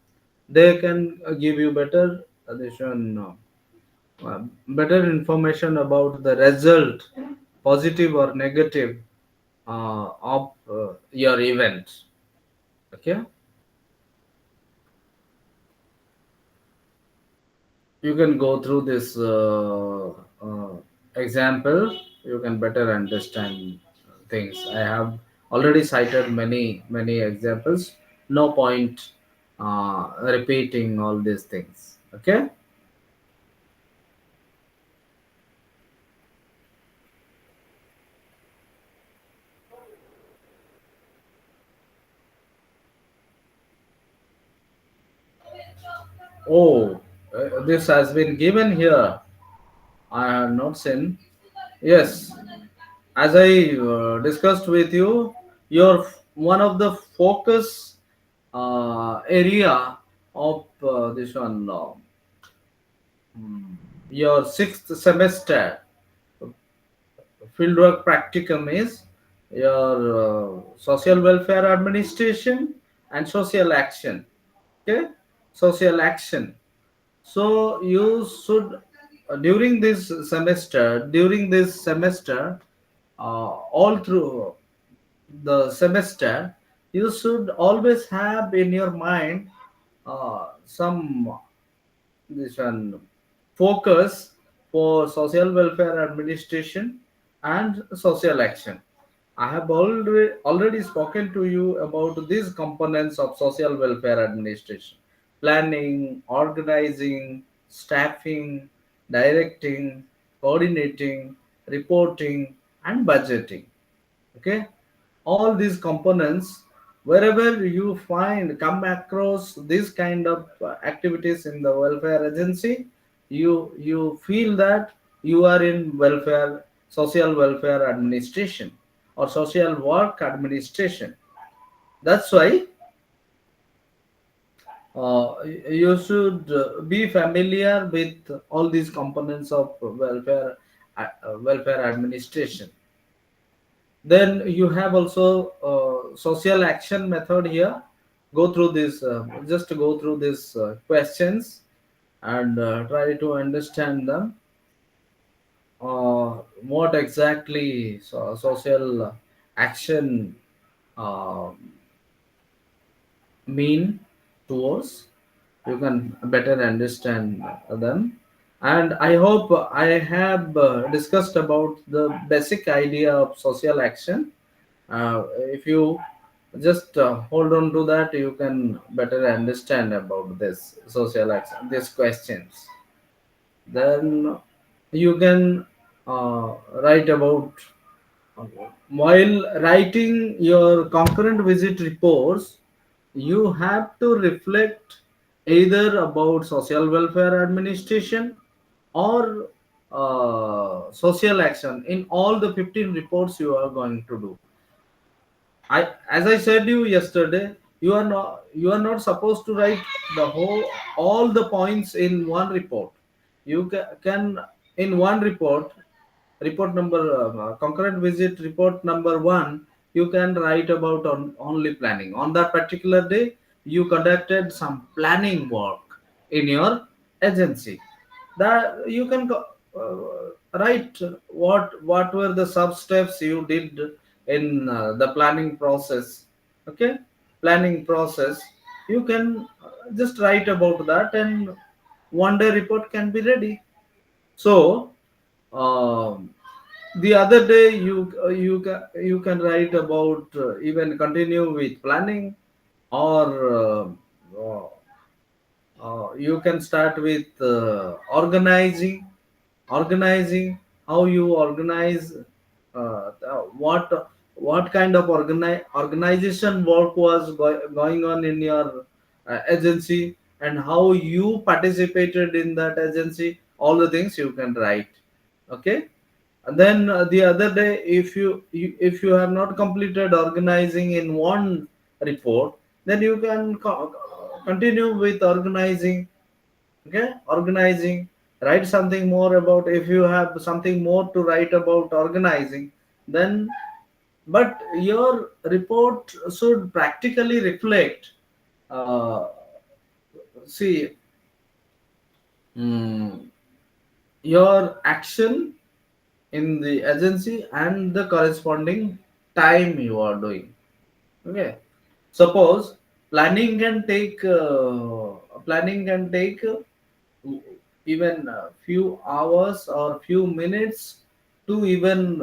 They can give you better addition better information about the result, positive or negative, of your event. Okay. You can go through this example. You can better understand things. I have already cited many examples. No point repeating all these things. Okay. Oh, this has been given here. I have not seen. Yes, as I discussed with you, your one of the focus area of this one, your sixth semester fieldwork practicum is your social welfare administration and social action. Okay, social action. So you should during this semester, all through the semester, you should always have in your mind some this one focus for social welfare administration and social action. I have already spoken to you about these components of social welfare administration: planning, organizing, staffing, directing, coordinating, reporting, and budgeting. Okay, all these components, wherever you find come across this kind of activities in the welfare agency, you feel that you are in welfare social welfare administration. or social work administration. That's why you should be familiar with all these components of welfare administration. Then you have also social action method here. Go through this, just go through these questions and try to understand them. What exactly social action uh, mean towards, you can better understand them. And I hope I have discussed about the basic idea of social action. If you just hold on to that, you can better understand about this social action, these questions. Then you can write about, while writing your concurrent visit reports, you have to reflect either about social welfare administration or social action in all the 15 reports you are going to do. As I said you yesterday, you are not supposed to write the whole all the points in one report. You can in one report, report number concurrent visit report number 1, you can write about only planning. On that particular day, you conducted some planning work in your agency. That you can write what were the sub steps you did in the planning process. Okay, planning process, you can just write about that, and one day report can be ready. So the other day you can write about, even continue with planning, or you can start with organizing how you organize, what kind of organization work was going on in your agency, and how you participated in that agency. All the things you can write. Okay. And then the other day, if you have not completed organizing in one report, then you can continue with organizing. Okay, organizing, write something more about, if you have something more to write about organizing, then, but your report should practically reflect, uh, see, mm, your action in the agency and the corresponding time you are doing. Okay, suppose planning can take even a few hours or few minutes, to even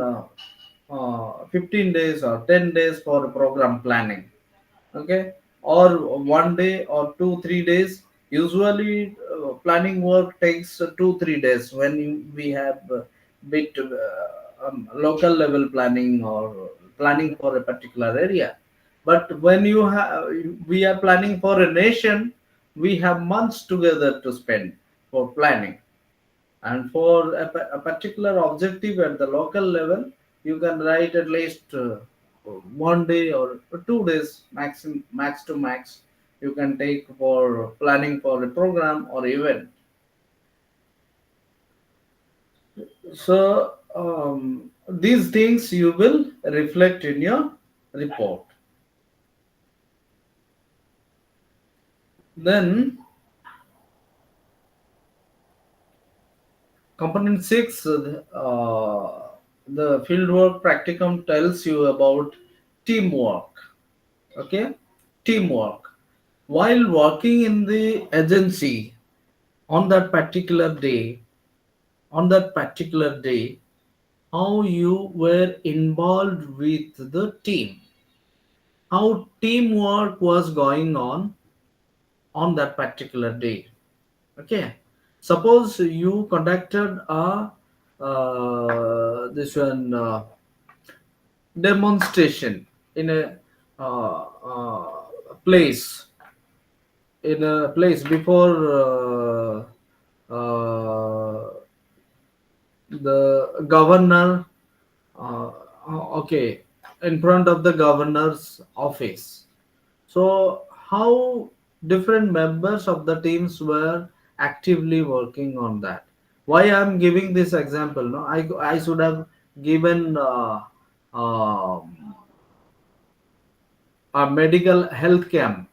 15 days or 10 days for program planning. Okay, or 1 day or 2 3 days. Usually planning work takes 2 3 days when we have bit local level planning or planning for a particular area. But when we are planning for a nation, we have months together to spend for planning. And for a particular objective at the local level, you can write at least 1 day or 2 days, max to max, you can take for planning for a program or event. So these things you will reflect in your report. Then component 6, the fieldwork practicum tells you about teamwork. Okay, teamwork. While working in the agency on that particular day, how you were involved with the team, how teamwork was going on that particular day. Okay, suppose you conducted a this one demonstration in a uh, uh, place before the governor. Okay, in front of the governor's office. So, how different members of the teams were actively working on that? Why I'm giving this example? No, I should have given um, a medical health camp,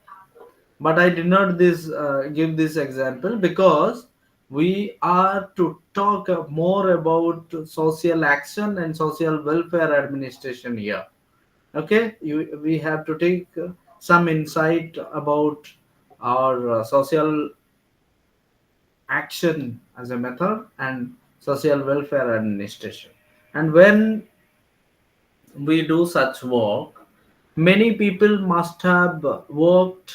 but I did not this give this example because we are to talk more about social action and social welfare administration here. Okay, we have to take some insight about our social action as a method and social welfare administration. And when we do such work, many people must have worked,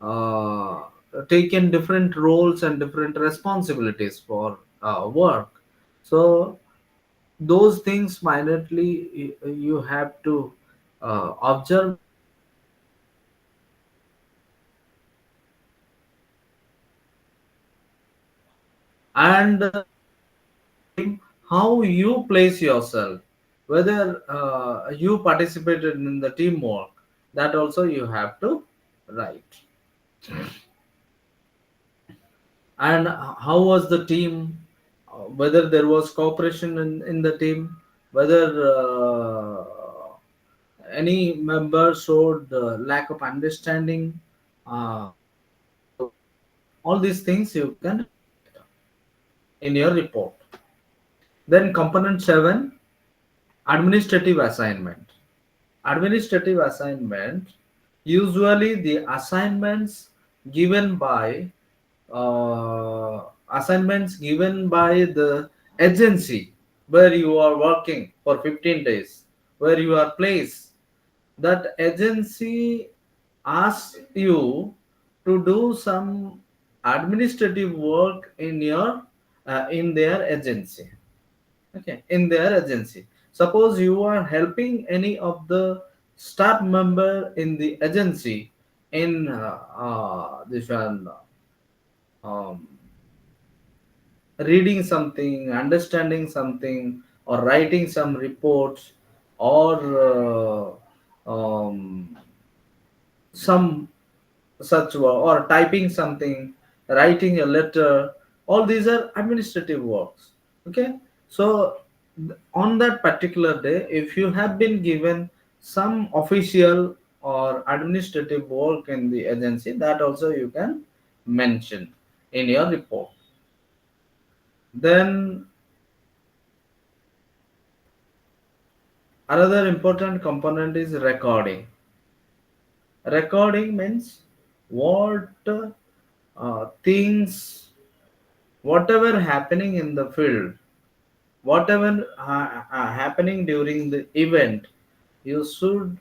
uh, taken different roles and different responsibilities for work. So those things minorly you have to observe and how you place yourself, whether you participated in the teamwork, that also you have to write. And how was the team, whether there was cooperation in the team, whether any member showed lack of understanding, all these things you can in your report. Then component 7, administrative assignment. Administrative assignment, usually the given by assignments given by the agency where you are working for 15 days, where you are placed, that agency asks you to do some administrative work in their agency. Okay, in their agency, suppose you are helping any of the staff member in the agency in this one, um, reading something, understanding something, or writing some reports, or some such work, or typing something, writing a letter, all these are administrative works. Okay, so on that particular day, if you have been given some official or administrative work in the agency, that also you can mention in your report. Then another important component is recording. Recording means what things, whatever happening in the field, whatever happening during the event, you should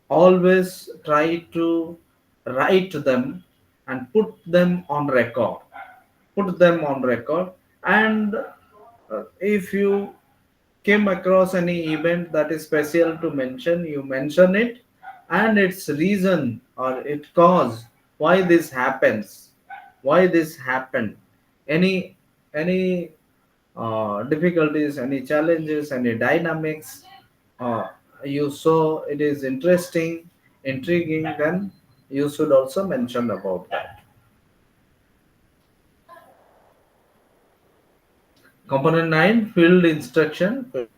always try to write them and put them on record. Put them on record. And if you came across any event that is special to mention, you mention it and its reason or its cause, why this happens, why this happened, any difficulties, any challenges, any dynamics, uh, you saw it is interesting, intriguing, then you should also mention about that. Component 9, field instruction. Your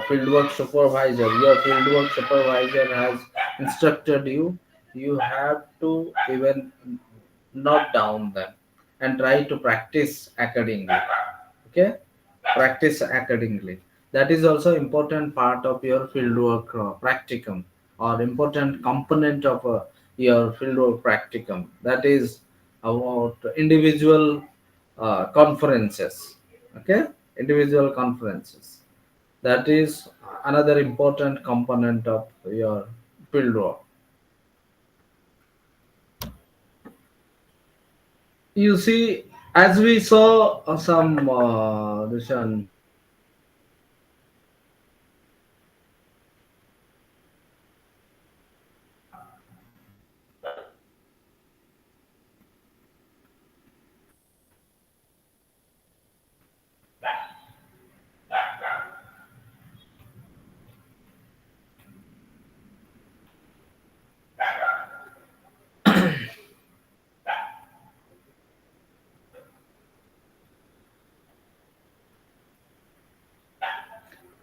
fieldwork supervisor, your fieldwork supervisor has instructed you, you have to even note down them and try to practice accordingly. Okay, practice accordingly. That is also important part of your fieldwork practicum, or important component of your fieldwork practicum. That is about individual conferences. Okay, individual conferences, that is another important component of your fieldwork. You see, as we saw some this one,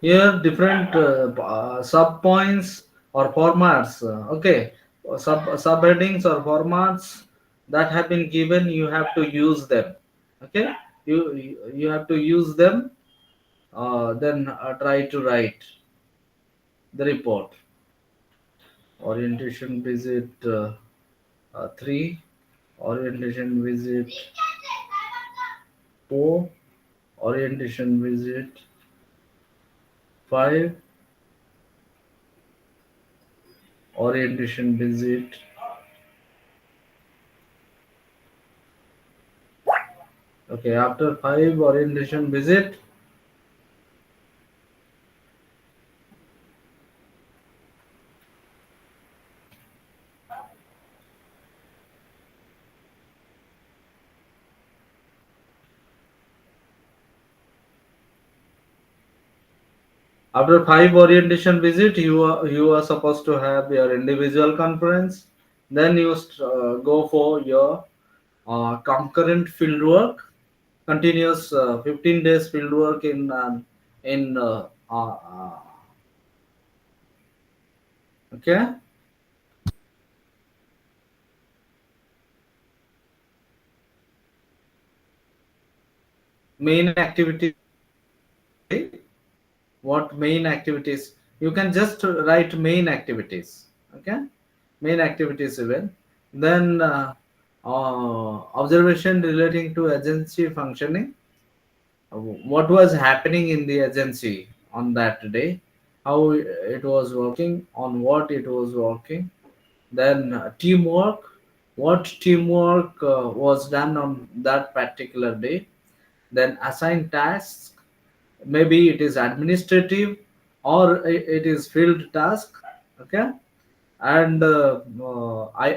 Here different sub points or formats. Okay, subheadings or formats that have been given. You have to use them. Okay, you have to use them. Then try to write the report. Orientation visit 3, orientation visit 4, orientation visit 5, orientation visit. Okay, after 5 orientation visit, after 5 orientation visit, you are supposed to have your individual conference. Then you go for your concurrent field work, continuous 15 days field work in okay, main activities on that day. What main activities? You can just write main activities. Okay, main activities event. Then observation relating to agency functioning. What was happening in the agency on that day, how it was working, on what it was working. Then teamwork, what teamwork was done on that particular day. Then assign tasks, maybe it is administrative or it is field task. Okay, and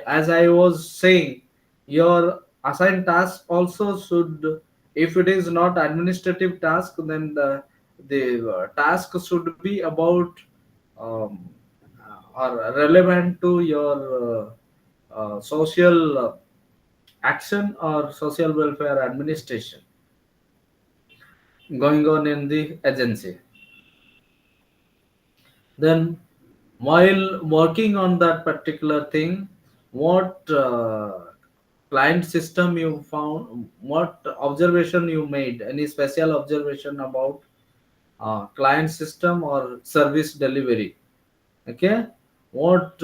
as I was saying, your assigned task also should, if it is not administrative task, then the task should be about um, or relevant to your social action or social welfare administration going on in the agency. Then while working on that particular thing, what client system you found, what observation you made, any special observation about client system or service delivery. Okay, what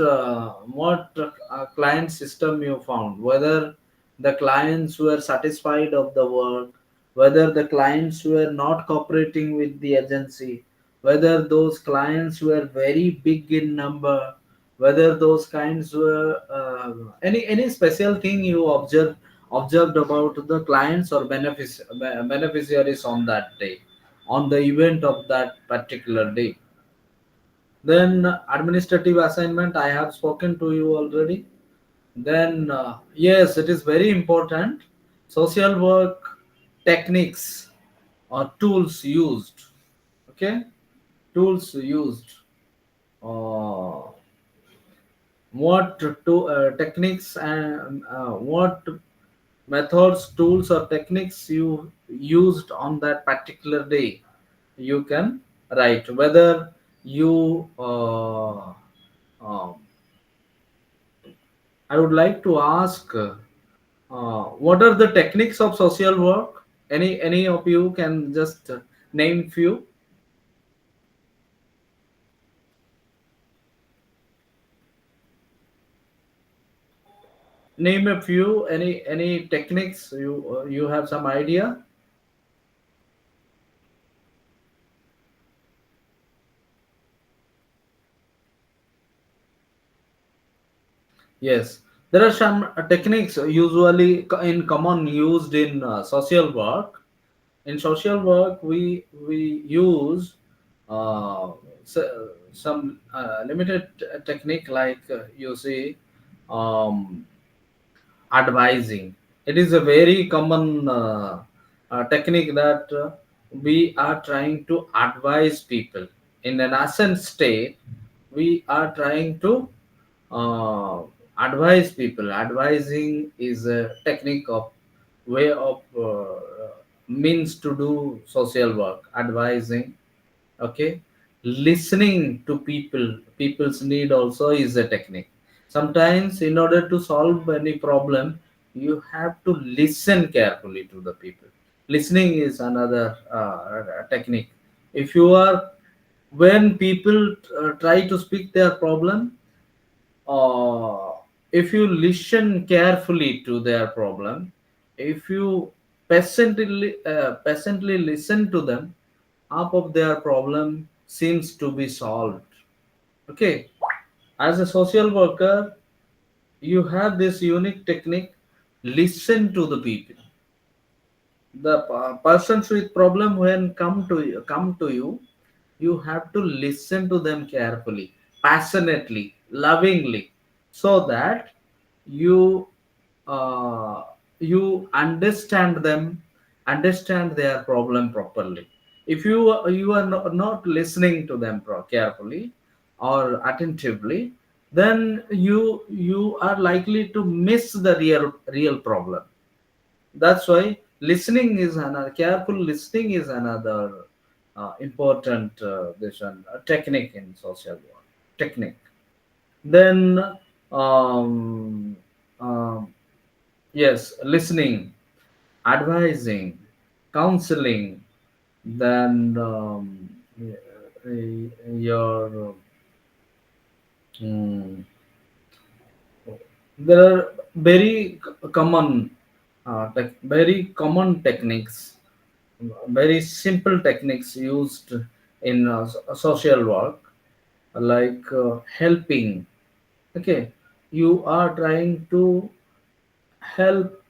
client system you found, whether the clients were satisfied of the work, whether the clients were not cooperating with the agency, whether those clients were very big in number, whether those kinds were any special thing you observed about the clients or beneficiaries on that day, on the event of that particular day. Then administrative assignment, I have spoken to you already. Then yes, it is very important. Social work techniques or tools used. Okay, tools used. Uh, what techniques and what methods, tools, or techniques you used on that particular day. You can write whether you I would like to ask, what are the techniques of social work? Any of you can just name few. Name a few. Any techniques you have some idea? Yes, there are some techniques usually in common used in social work. In social work, we use some limited technique like you see, um, advising. It is a very common technique that we are trying to advise people in an ascent state. We are trying to uh, advise people. Advising is a technique of way of means to do social work. Advising. Okay, Listening to people's need also is a technique. Sometimes in order to solve any problem, you have to listen carefully to the people. Listening is another technique. If you are When people try to speak their problem, uh, if you listen carefully to their problem, if you patiently listen to them, half of their problem seems to be solved. Okay, as a social worker, you have this unique technique: listen to the people. The persons with problem when come to you, you have to listen to them carefully, passionately, lovingly, so that you uh, you understand their problem properly. If you are not listening to them carefully or attentively, then you are likely to miss the real problem. That's why listening is another careful listening is another important this one, technique in social work. Technique. Then um, um, yes, listening, advising, counseling. Then your mm, there are very common techniques, very simple techniques used in social work, like helping. Okay, you are trying to help,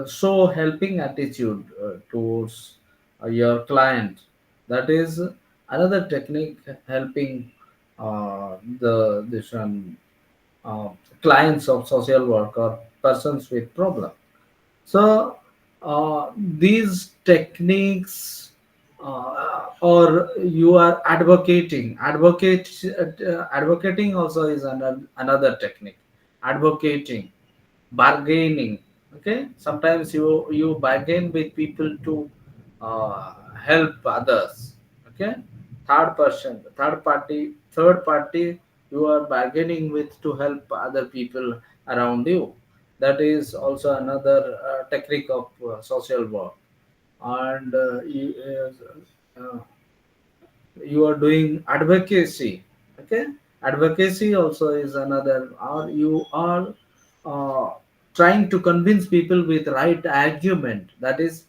show helping attitude towards your client. That is another technique, helping the this one uh, clients of social work or persons with problem. So these techniques, or you are advocating also is another technique. Advocating, bargaining. Okay, sometimes you bargain with people to help others. Okay, third party, you are bargaining with to help other people around you. That is also another technique of social work. And you are doing advocacy. Okay, advocacy also is another, or you are uh, trying to convince people with right argument. That is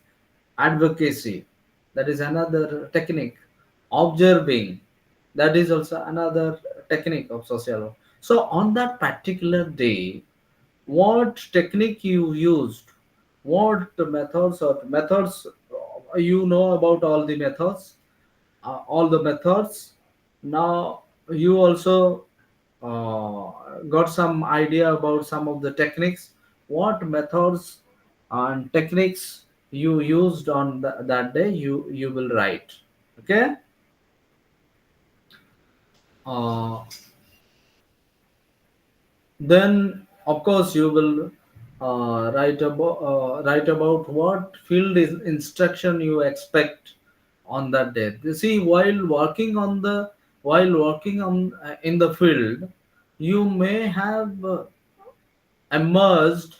advocacy. That is another technique. Observing, that is also another technique of social work. So on that particular day, what technique you used, what methods, you know about all the methods. Now you also got some idea about some of the techniques. What methods and techniques you used on that day, you will write. Okay. uh, then of course you will write about what field is instruction you expect on that day. You see, while working on in the field, you may have emerged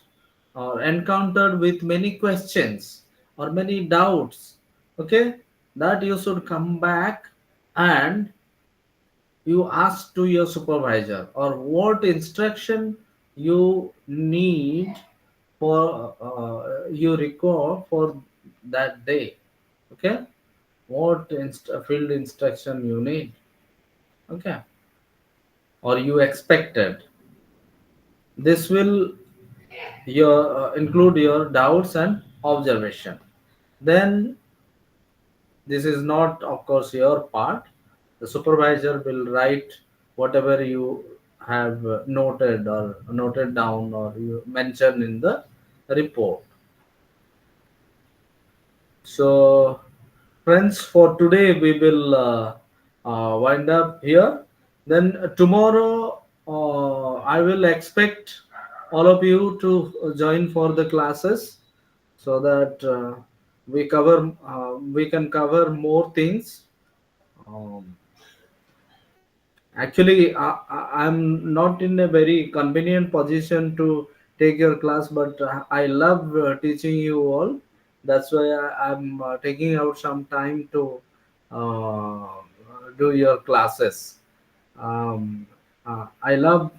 or encountered with many questions or many doubts. Okay, that you should come back and you ask to your supervisor, or what instruction you need for you require for that day. Okay, what field instruction you need. Okay, or you expected. This will your include your doubts and observation. Then this is not, of course, your part. The supervisor will write whatever you have noted or noted down or you mentioned in the report. So, friends, for today we will wind up here. Then tomorrow I will expect all of you to join for the classes, so that we can cover more things. Um, Actually, I'm not in a very convenient position to take your class, but I love teaching you all. That's why I'm taking out some time to uh, do your classes. Um, I love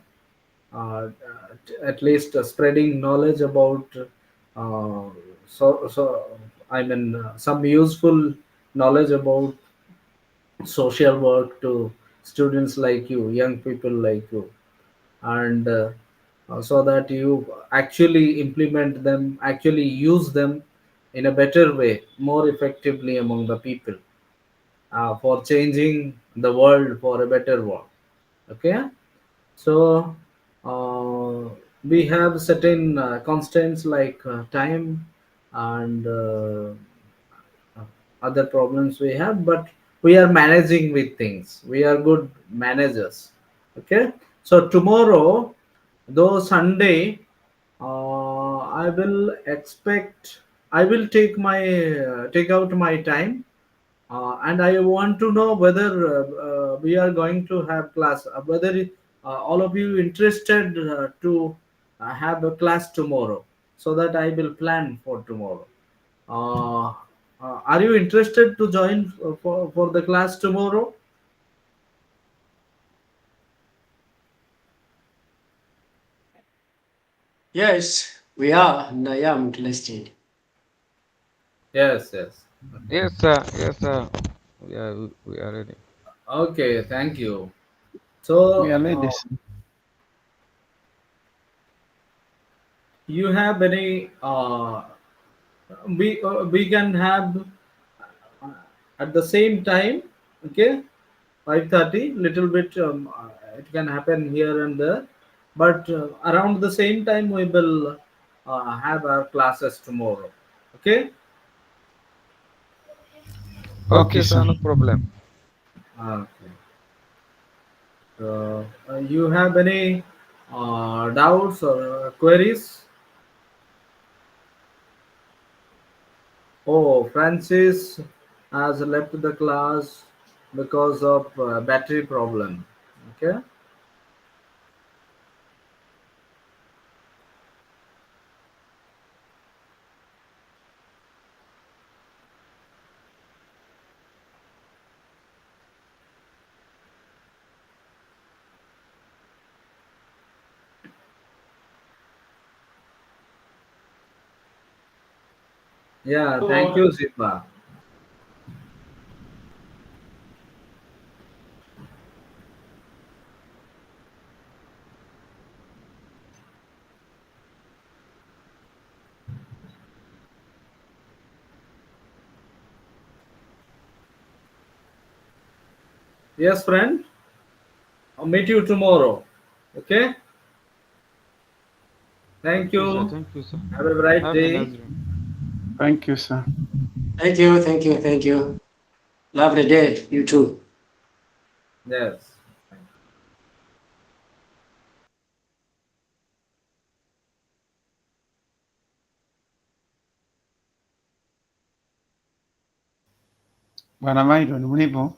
at least spreading knowledge about uh, so I mean some useful knowledge about social work to students like you, young people like you, and so that you actually implement them, actually use them in a better way, more effectively among the people, for changing the world for a better world. Okay, so we have certain constraints like time and other problems we have, but we are managing with things. We are good managers. Okay, so tomorrow, though Sunday, I will expect. I will take out my time, and I want to know whether we are going to have class. Whether all of you interested to have a class tomorrow, so that I will plan for tomorrow. Uh, are you interested to join for the class tomorrow? Yes, we are, and I am interested. Yes, yes. Yes, sir. Yes, sir. We are ready. Okay, thank you. We So, are ready, sir. you have any? We can have uh, at the same time. Okay, 5:30. Little bit. It can happen here and there, but around the same time we will have our classes tomorrow. Okay. Okay, Okay, sir. sir. No problem. Okay. You have any doubts or queries? Oh, Francis has left the class because of battery problem. Okay. Yeah. Thank you, Zipa. Yes, friend. I'll meet you tomorrow. Okay. Thank Okay, sir. you. Thank you, sir. Have a bright Have a nice day. day. Thank you, sir. Thank you, thank you, thank you. Lovely day, you too. Yes. Bwana Maidon, mulipo?